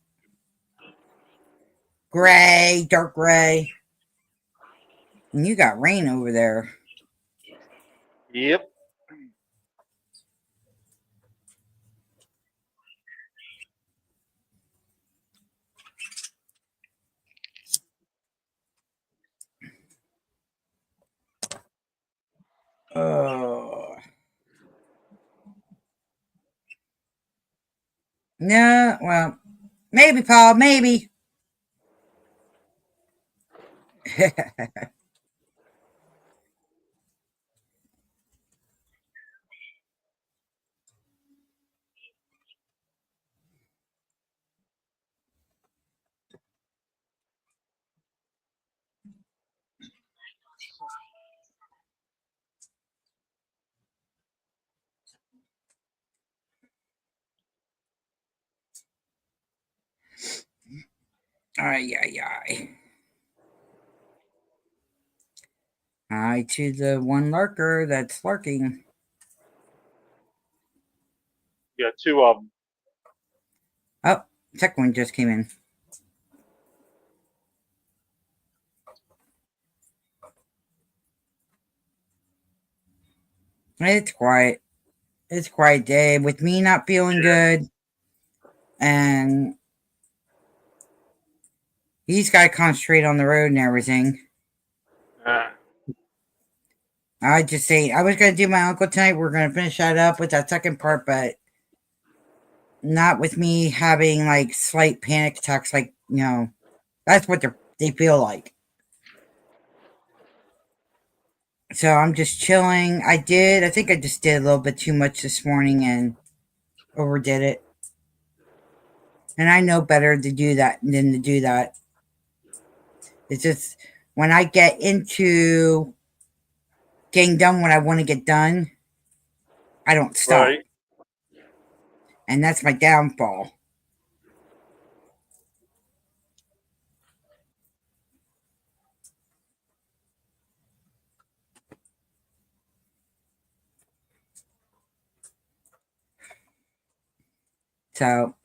gray, dark gray, and you got rain over there. Yep. Oh. No, well, maybe, Paul, maybe. Ay, ay, ay. Hi to the one lurker that's lurking. You got two of them. Oh, second one just came in. It's quiet. It's a quiet day with me not feeling good, and he's got to concentrate on the road and everything. Ah, I just say I was going to do my uncle tonight. We're going to finish that up with that second part, but not with me having like slight panic attacks. Like, that's what they feel like. So I'm just chilling. I think I just did a little bit too much this morning and overdid it. And I know better to do that than to do that. It's just when I get into getting done what I want to get done, I don't stop. right. And that's my downfall. So,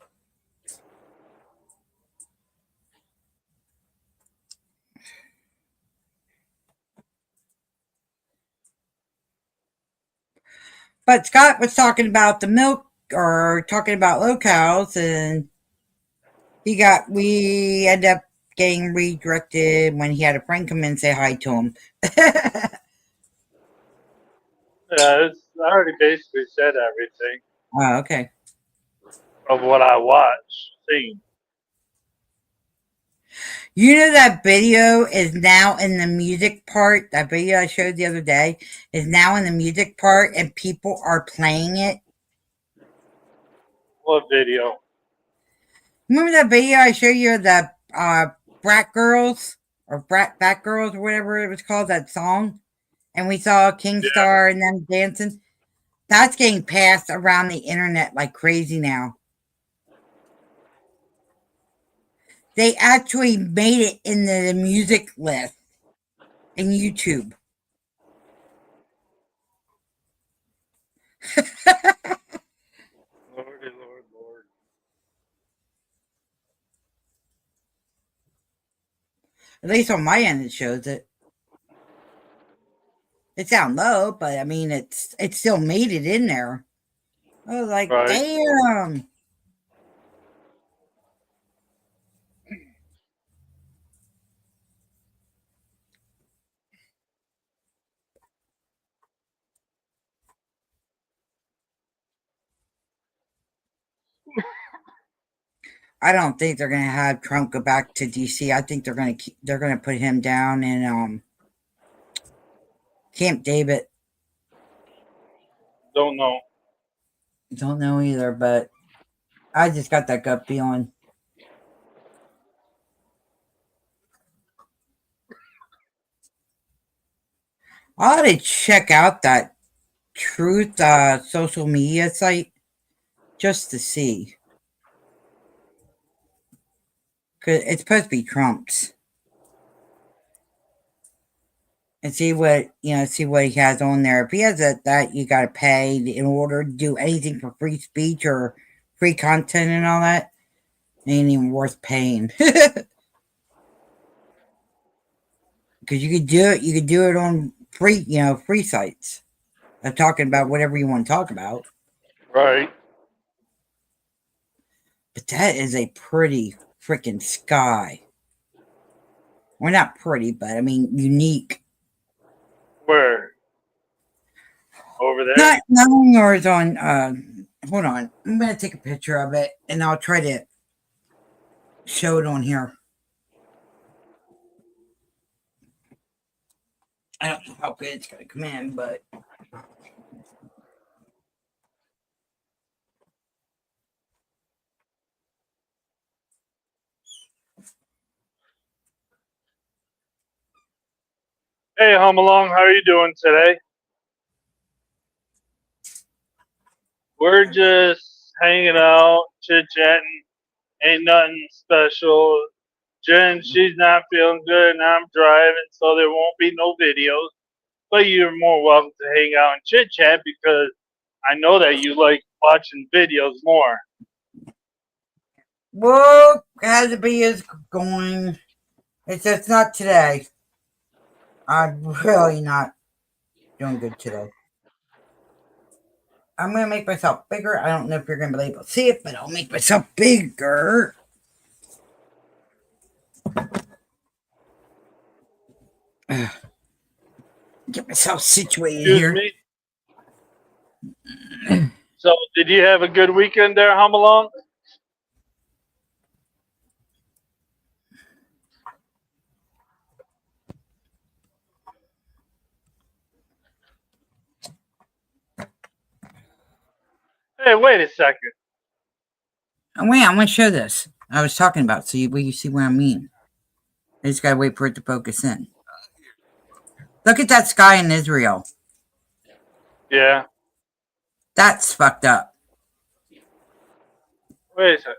but Scott was talking about the milk or talking about locales, and we ended up getting redirected when he had a friend come in and say hi to him. Yeah, I already basically said everything Oh, okay. of what I watched, seen. You know that video is now in the music part. That video I showed the other day is now in the music part, and people are playing it. What video? Remember that video I showed you of the Brat Girls or Bat Girls or whatever it was called, that song? And we saw Yeah. Kingstar and them dancing. That's getting passed around the internet like crazy now. They actually made it in the music list in YouTube. Lordy, Lord, Lord. At least on my end, it shows it. It's down low, but I mean, it still made it in there. I was like, Right. damn. I don't think they're gonna have Trump go back to DC. I think they're gonna put him down in Camp David. Don't know. Don't know either, but I just got that gut feeling. I ought to check out that Truth social media site just to see. Cause it's supposed to be Trump's. And see what he has on there. If he has that you gotta pay in order to do anything for free speech or free content and all that, it ain't even worth paying. Because you could do it on free sites. Of talking about whatever you want to talk about. Right. But that is a pretty freaking sky. Well, not pretty, but I mean unique. Where? Over there? Not on yours on hold on. I'm gonna take a picture of it and I'll try to show it on here. I don't know how good it's gonna come in, but Hey, Home Along, how are you doing today? We're just hanging out, chit-chatting. Ain't nothing special. Jen, she's not feeling good, and I'm driving, so there won't be no videos. But you're more welcome to hang out and chit-chat because I know that you like watching videos more. well, as the bee is going, it's just not today. I'm really not doing good today. I'm gonna make myself bigger. I don't know if you're gonna be able to see it, but I'll make myself bigger. Get myself situated Excuse here. me? So, did you have a good weekend there, Home Along? Hey, wait a second. Oh, wait, I'm gonna show this. I was talking about, so you see what I mean. I just gotta wait for it to focus in. Look at that sky in Israel. Yeah. That's fucked up. Wait a second.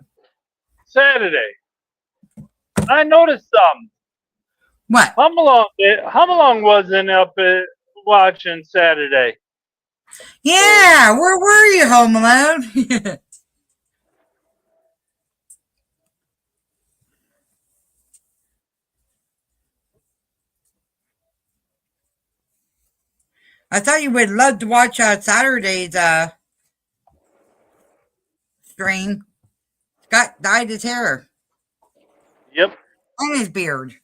Saturday. I noticed something. What? Home Along wasn't up watching Saturday. Yeah, where were you, Home Alone? I thought you would love to watch Saturday's stream. Scott dyed his hair Yep. and his beard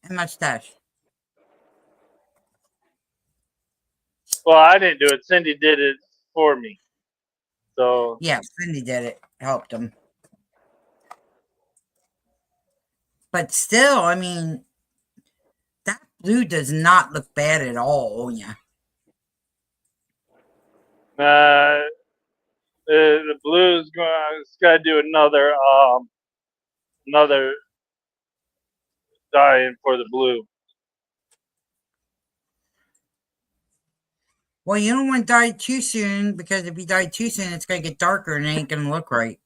and mustache. Well, I didn't do it. Cindy did it for me. So, Yeah, Cindy did it. Helped him. But still, I mean, that blue does not look bad at all on you. the Blues got to do another dye-in for the blue. Well, you don't want to dye too soon because if you dye too soon, it's going to get darker and it ain't going to look right.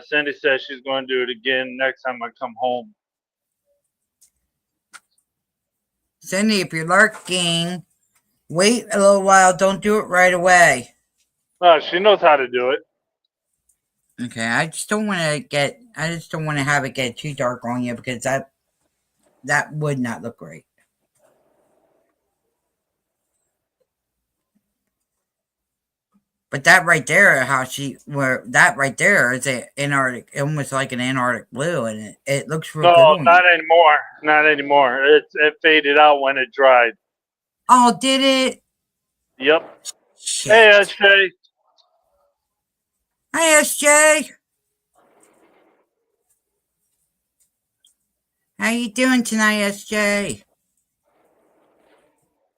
Cindy says she's going to do it again next time I come home. Cindy, if you're lurking, wait a little while. Don't do it right away. She knows how to do it. Okay, I just don't want to have it get too dark on you because that would not look great. But that right there, that right there is a Antarctic, almost like an Antarctic blue, and it looks real good No, on not you. anymore. Not anymore. It faded out when it dried. Oh, did it? Yep. Shit. Hey, SJ. Hi, SJ. How you doing tonight, SJ?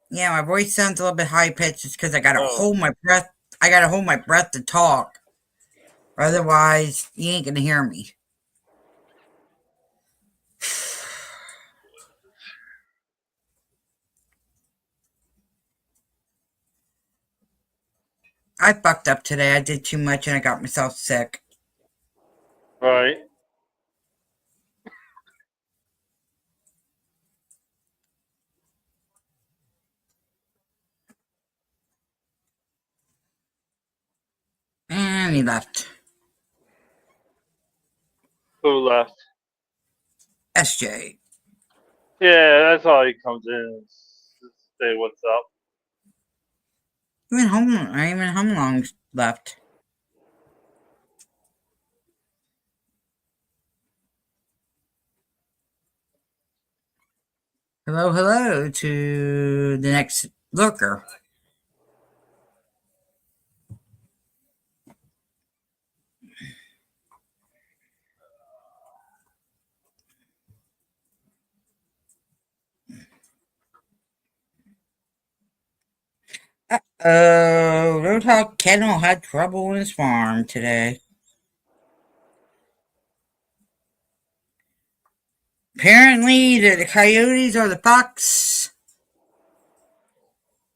Yeah, my voice sounds a little bit high pitched. It's because I gotta hold my breath. I gotta hold my breath to talk. Otherwise, you ain't gonna hear me. I fucked up today. I did too much and I got myself sick. Right. And he left. Who left? SJ. Yeah, that's all he comes in. Say what's up. Even home long left. Hello to the next lurker. Roadhog Kennel had trouble on his farm today. Apparently, the coyotes or the fox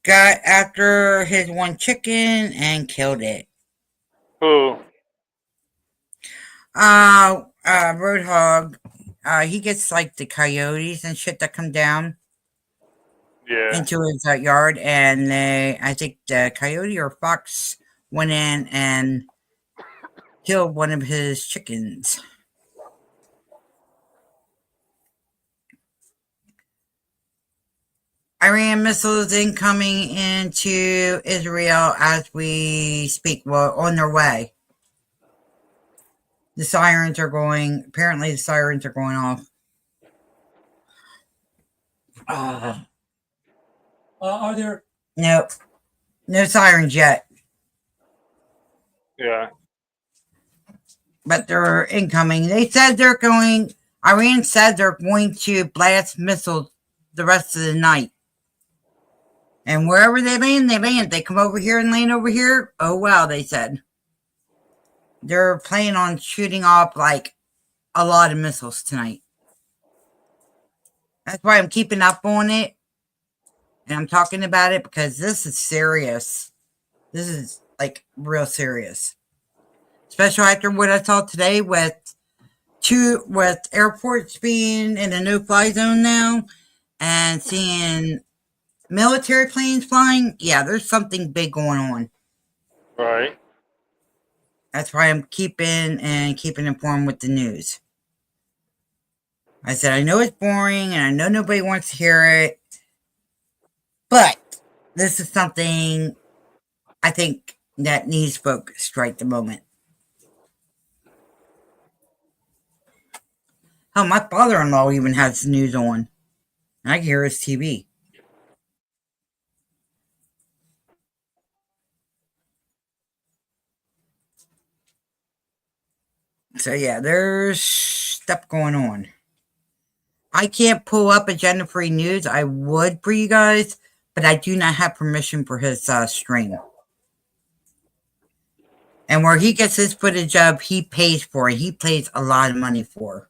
got after his one chicken and killed it. Who? Roadhog, he gets like the coyotes and shit that come down Yeah. into his yard, and I think the coyote or fox went in and killed one of his chickens. Iran missiles incoming into Israel as we speak. Well, on their way. The sirens are going. Apparently, the sirens are going off. Are there? Nope. No sirens yet. Yeah. But they're incoming. They said they're going. Iran said they're going to blast missiles the rest of the night. And wherever they land, they land. They come over here and land over here. Oh, wow, they said. They're planning on shooting off like a lot of missiles tonight. That's why I'm keeping up on it. And I'm talking about it because this is serious. This is like real serious. Especially after what I saw today with airports being in a no-fly zone now and seeing military planes flying. Yeah, there's something big going on. Right. That's why I'm keeping informed with the news. I said, I know it's boring and I know nobody wants to hear it, but this is something I think that needs focused right the moment. Hell, my father-in-law even has the news on. And I can hear his TV. So yeah, there's stuff going on. I can't pull up Agenda Free News. I would for you guys, but I do not have permission for his stream. And where he gets his footage of, he pays for it. He pays a lot of money for.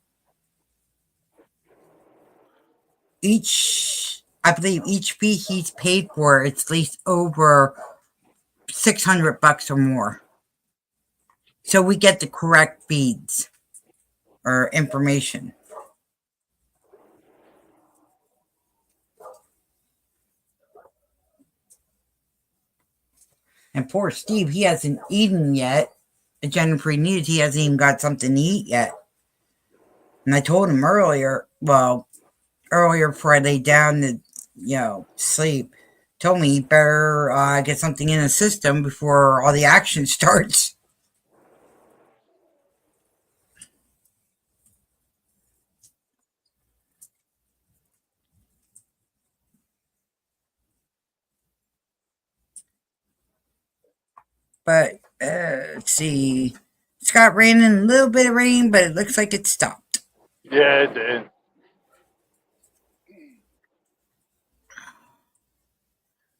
I believe each fee he's paid for, it's at least over $600 or more. So we get the correct feeds or information. And poor Steve, he hasn't eaten yet. Agenda Free News, he hasn't even got something to eat yet. And I told him earlier before I lay down to, sleep, told me he better get something in his system before all the action starts. But let's see. It's got rain and a little bit of rain, but it looks like it stopped. Yeah, it did.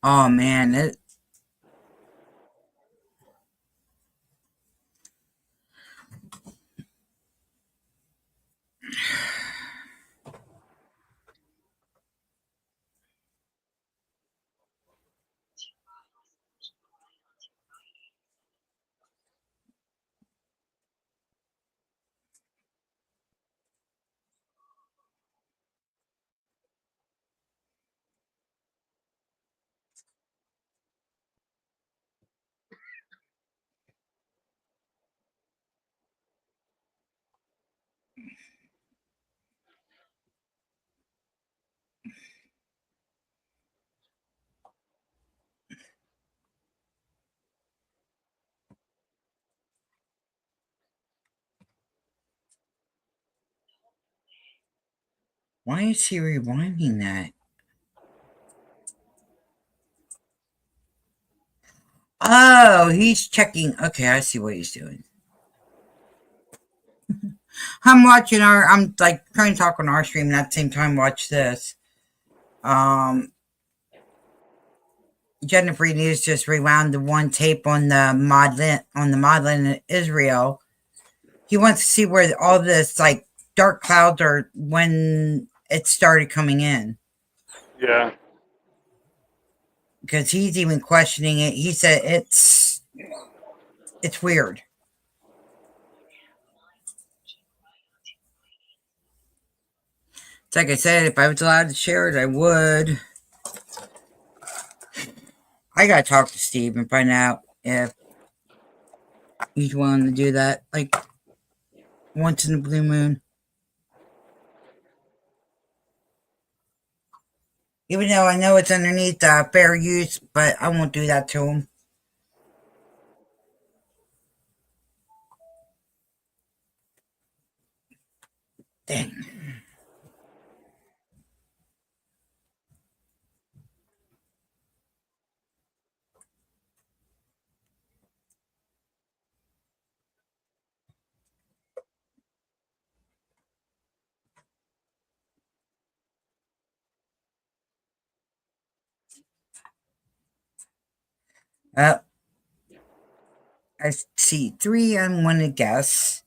Oh man, Why is he rewinding that? Oh, he's checking. Okay, I see what he's doing. I'm like trying to talk on our stream and at the same time watch this. Jennifer News just rewound the one tape on the Modlin in Israel. He wants to see where all this like dark clouds are when it started coming in. Yeah. Because he's even questioning it. He said it's weird. It's like I said, if I was allowed to share it, I would. I gotta talk to Steve and find out if he's willing to do that, like once in a blue moon. Even though I know it's underneath fair use, but I won't do that to him. Dang. I see 3 I'm going to guess.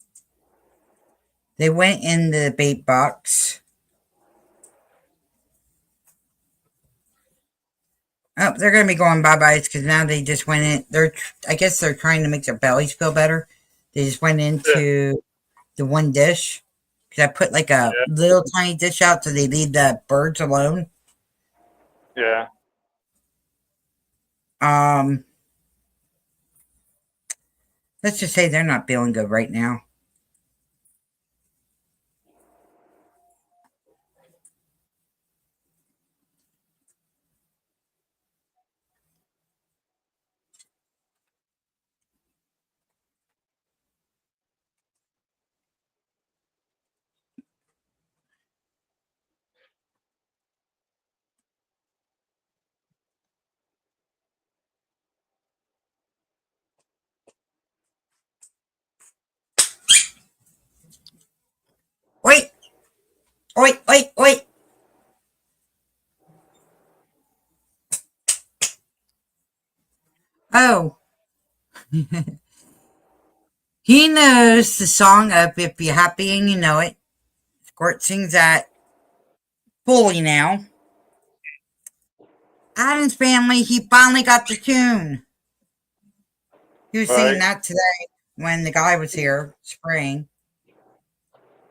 They went in the bait box. Oh, they're going to be going bye-byes because now they just went in. I guess they're trying to make their bellies feel better. They just went into the one dish. Because I put like a little tiny dish out so they leave the birds alone. Yeah. Let's just say they're not feeling good right now. Wait! Wait! Oh. He knows the song of If You're Happy and You Know It. Squirt sings that fully now. Adam's Family, he finally got the tune. He was singing that today when the guy was here spraying.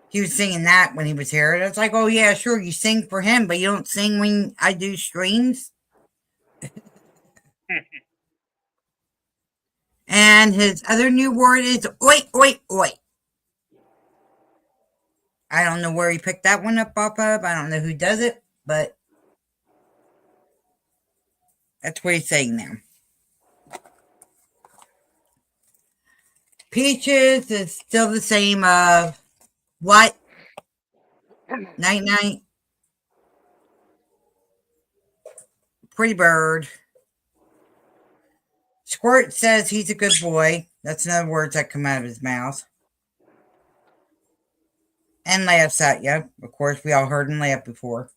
He was singing that when he was here. And it's like, oh yeah, sure, you sing for him, but you don't sing when I do streams. And his other new word is oi. I don't know where he picked that one up off of. I don't know who does it, but that's what he's saying now. Peaches is still the same of what? Night. Pretty bird. Squirt says he's a good boy. That's another word that come out of his mouth. And laughs at you. Of course, we all heard him laugh before.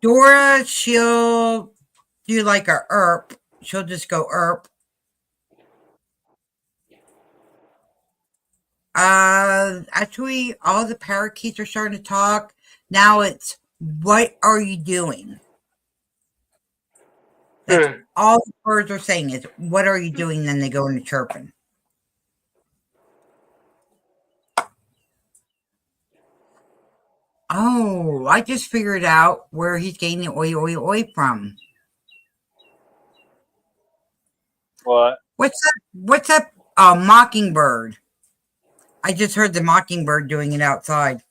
Dora, she'll do like a erp. She'll just go erp. Actually, all the parakeets are starting to talk. Now it's, what are you doing? That's all the birds are saying is, what are you doing? Then they go into chirping. Oh, I just figured out where he's getting the oi from. What? What's that? Mockingbird. I just heard the mockingbird doing it outside.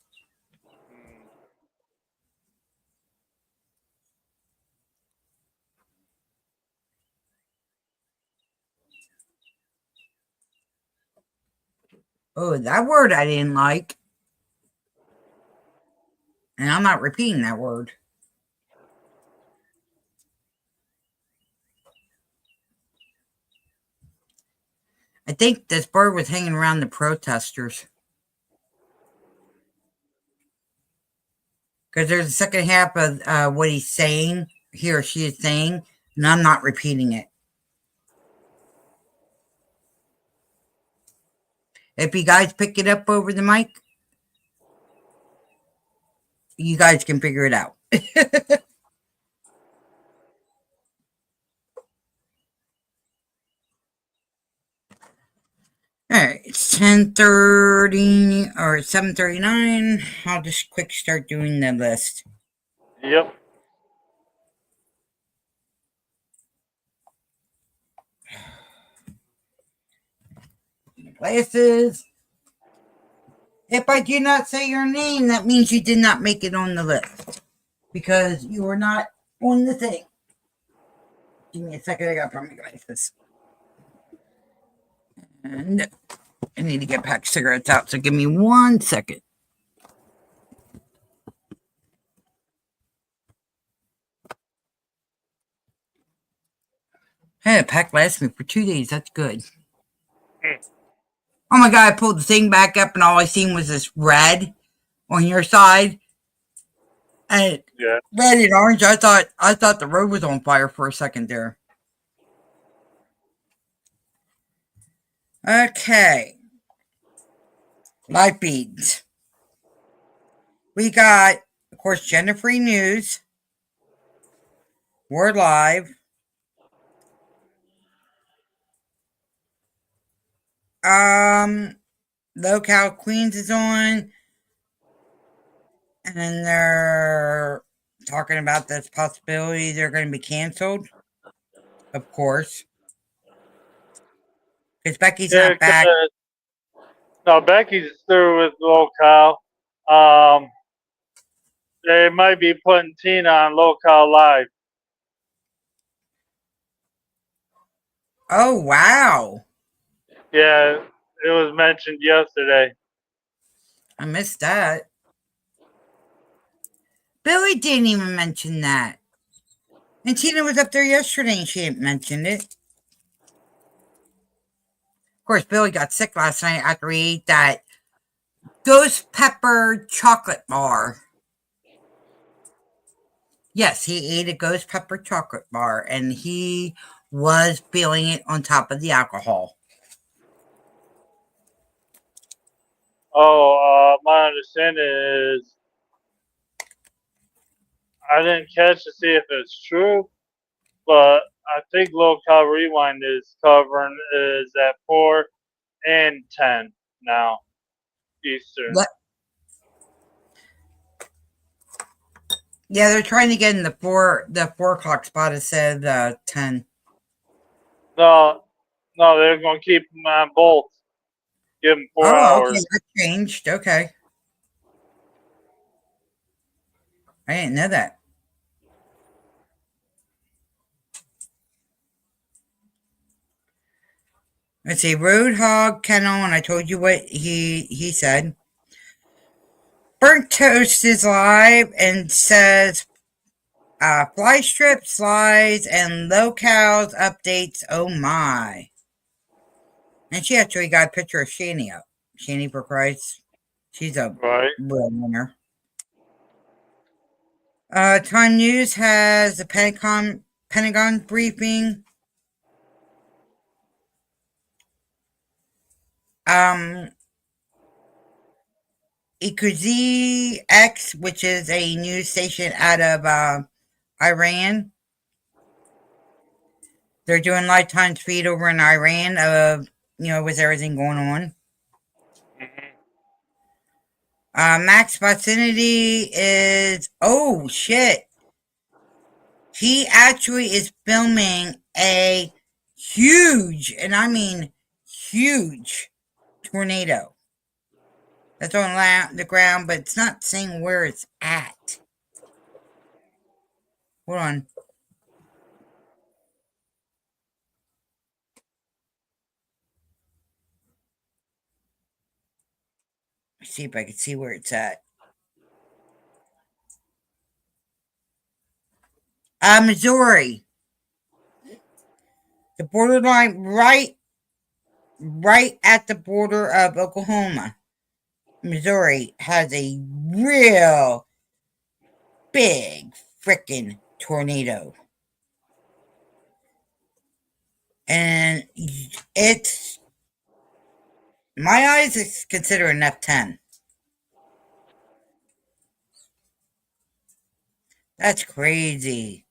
Oh, that word I didn't like. And I'm not repeating that word. I think this bird was hanging around the protesters. Because there's a second half of what he's saying, he or she is saying, and I'm not repeating it. If you guys pick it up over the mic, you guys can figure it out. All right, it's 10:30 or 7:39. I'll just quick start doing the list. Yep. Glasses. If I do not say your name, that means you did not make it on the list because you were not on the thing. Give me a second. I got to put my glasses. And I need to get pack cigarettes out, so give me 1 second. Hey, a pack lasts me for 2 days. That's good. Oh my god, I pulled the thing back up and all I seen was this red on your side. And Yeah. red and orange. I thought the road was on fire for a second there. Okay. Live feeds. We got, of course, gender free news. We're live. Local Queens is on. And they're talking about this possibility they're going to be canceled. Of course. Because Becky's Yeah, not back. no, Becky's through with Locale. They might be putting Tina on Locale Live. Oh, wow. Yeah, it was mentioned yesterday. I missed that. Billy didn't even mention that. And Tina was up there yesterday and she didn't mention it. Of course, Billy got sick last night after he ate that ghost pepper chocolate bar. Yes, he ate a ghost pepper chocolate bar and he was feeling it on top of the alcohol. Oh, my understanding is I didn't catch to see if it's true, but I think Locale Rewind is covering is at 4 and 10 now Eastern. What? Yeah, they're trying to get in the 4 o'clock spot instead of 10. No, they're gonna keep them on both. Give them 4 Oh, okay, hours. that changed. Okay, I didn't know that. Let's see, Roadhog Kennel, and I told you what he said. Burnt Toast is live and says fly strip slides and locales updates. Oh my. And she actually got a picture of Shani up. Shani for Christ. She's a Right. real winner. Time News has the Pentagon briefing. Ikuzi X, which is a news station out of Iran. They're doing lifetime feed over in Iran of, with everything going on. Max Vicinity is, oh shit. He actually is filming a huge, and I mean huge, tornado. That's on the ground, but it's not saying where it's at. Hold on. see if I can see where it's at. Missouri. The borderline right at the border of Oklahoma. Missouri has a real big freaking tornado. And it's, my eyes, it's considered an F10. That's crazy.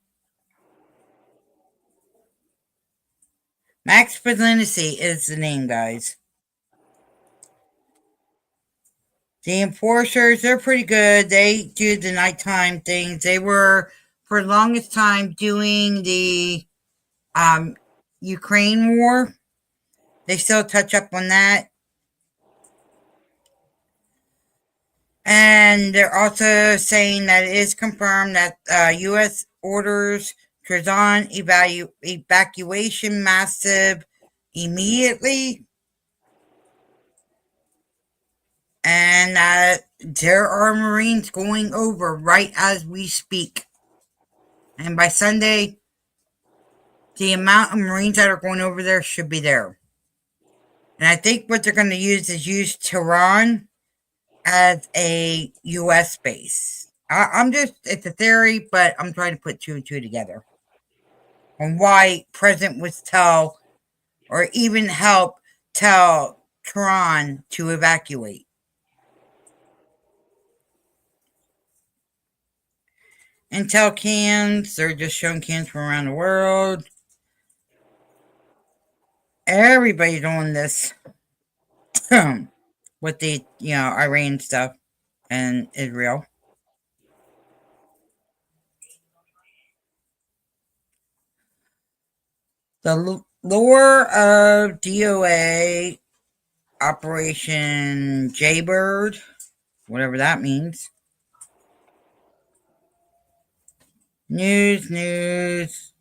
Max Presidency is the name, guys. The enforcers, they're pretty good. They do the nighttime things. They were, for the longest time, doing the Ukraine war. They still touch up on that. And they're also saying that it is confirmed that U.S. orders Kherson evacuation massive immediately. And there are Marines going over right as we speak. And by Sunday, the amount of Marines that are going over there should be there. And I think what they're going to use Tehran as a U.S. base. I'm just, it's a theory, but I'm trying to put two and two together. On why President would tell, or even help tell Tehran to evacuate. Intel cans, they're just showing cans from around the world. Everybody's on this with the, Iran stuff and Israel. The lore of DOA Operation Jaybird, whatever that means. News.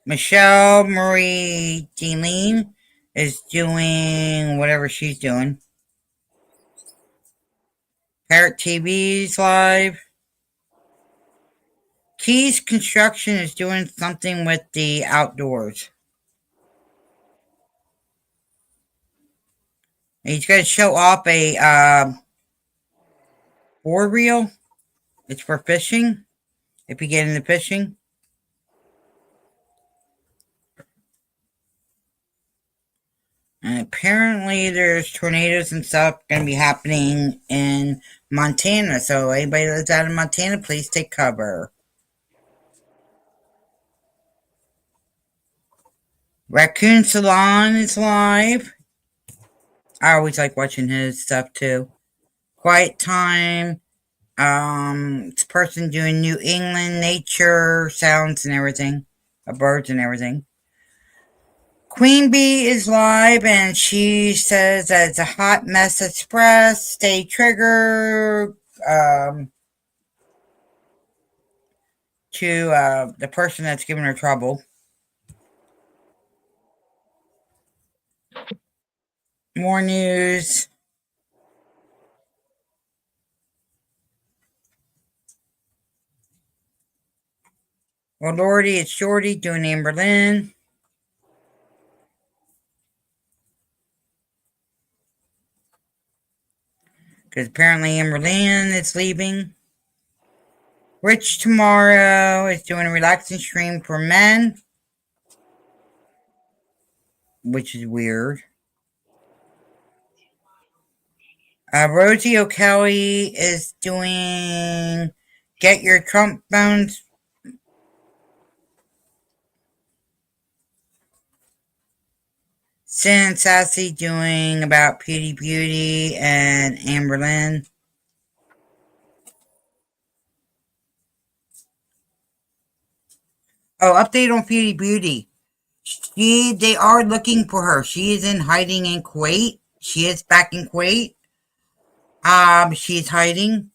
Michelle Marie Deline is doing whatever she's doing. Parrot TV's live. Keys Construction is doing something with the outdoors. He's going to show off a board reel. It's for fishing, if you get into fishing. And apparently there's tornadoes and stuff going to be happening in Montana. So anybody that's out in Montana, please take cover. Raccoon Salon is live. I always like watching his stuff too. Quiet Time. It's a person doing New England nature sounds and everything. Of birds and everything. Queen Bee is live and she says that it's a hot mess express. Stay triggered. To the person that's giving her trouble. More news. Well, Lordy, it's Shorty doing Amber Lynn. Because apparently Amber Lynn is leaving. Rich tomorrow is doing a relaxing stream for men. Which is weird. Rosie O'Kelly is doing Get Your Trump Bones. Sin Sassy doing about Beauty Beauty and Amber Lynn. Oh, update on Beauty Beauty. They are looking for her. She is in hiding in Kuwait. She is back in Kuwait. She's hiding.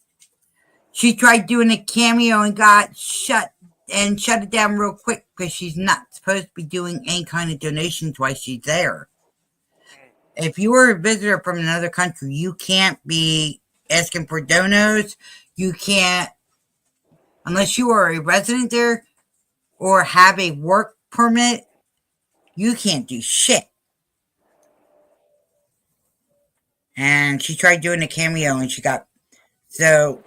She tried doing a cameo and got shut it down real quick because she's not supposed to be doing any kind of donations while she's there. if you are a visitor from another country, you can't be asking for donos. You can't, unless you are a resident there or have a work permit, you can't do shit. And she tried doing a cameo and she got, so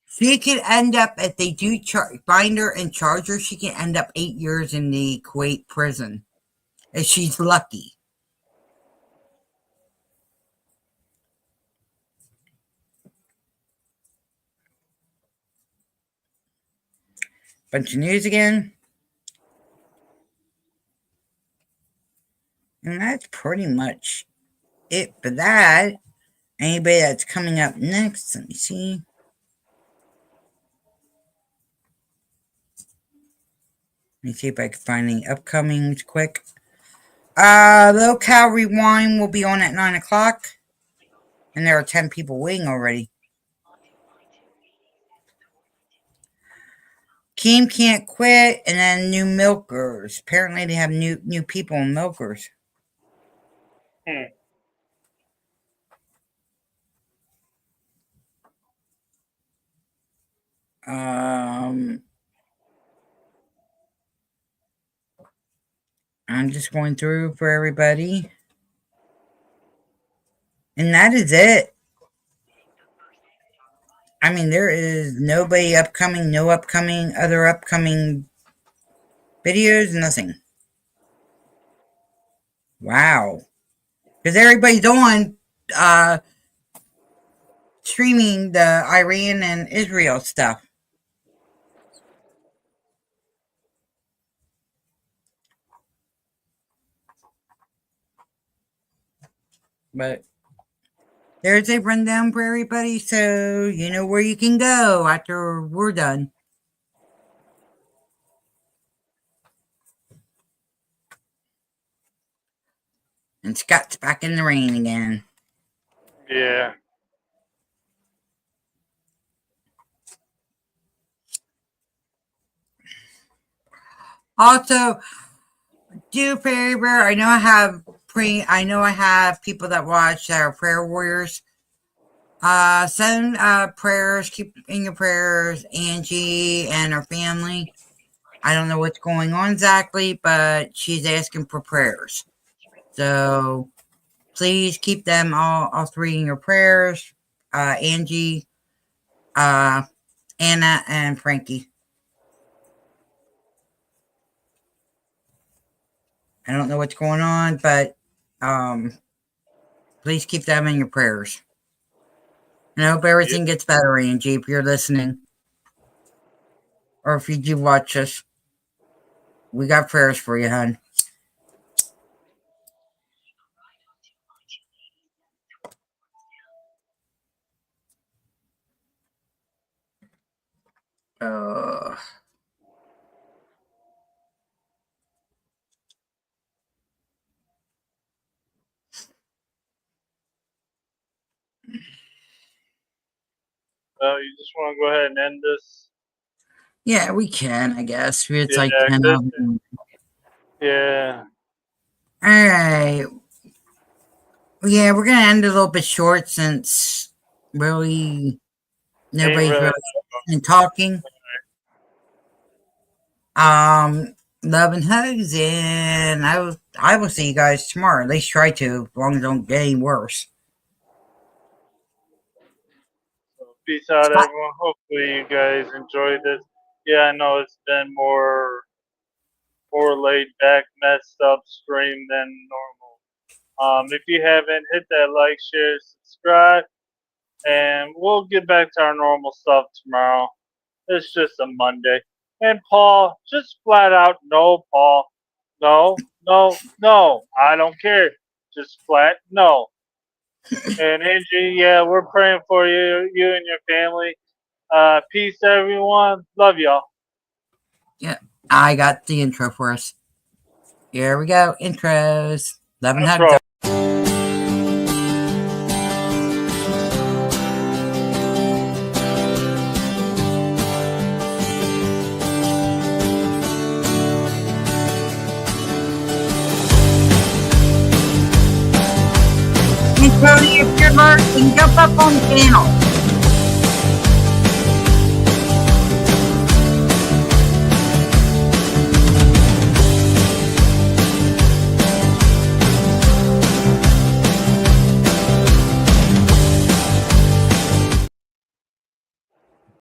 she could end up, if they do find her and charge her, she can end up 8 years in the Kuwait prison if she's lucky. Bunch of news again. And that's pretty much it for that. Anybody that's coming up next, let me see. Let me see if I can find any upcomings quick. Low Cal Rewind will be on at 9 o'clock. And there are 10 people waiting already. Keem Can't Quit, and then New Milkers. Apparently they have new people in Milkers. I'm just going through for everybody. And that is it. I mean, there is nobody upcoming, no upcoming, other upcoming videos, nothing. Wow. Because everybody's on streaming the Iran and Israel stuff. But there's a rundown for everybody, so you know where you can go after we're done. And Scott's back in the rain again. Yeah. Also, do a favor. I know I have people that watch that are prayer warriors. Send prayers. Keep in your prayers Angie and her family. I don't know what's going on exactly, but she's asking for prayers. So please keep them all three in your prayers. Angie, Anna, and Frankie. I don't know what's going on, but please keep them in your prayers. And I hope everything gets better, Angie, if you're listening. Or if you do watch us. We got prayers for you, hon. So you just want to go ahead and end this? Yeah, we can, I guess. It's Yeah, like 10 of them. Yeah. All right. Yeah, we're going to end a little bit short since really nobody's really talking. Love and hugs, and I will see you guys tomorrow. At least try to, as long as it don't get any worse. So peace out, everyone. Hopefully you guys enjoyed this. Yeah, I know it's been more laid back, messed up stream than normal. If you haven't, hit that like, share, subscribe, and we'll get back to our normal stuff tomorrow. It's just a Monday. And Paul, just flat out no, Paul. No, no, no. I don't care. Just flat no. And Angie, yeah, we're praying for you and your family. Peace, everyone. Love y'all. Yeah, I got the intro for us. Here we go. Intros. Love and hugs. Cody, if you're lurking, jump up on the channel.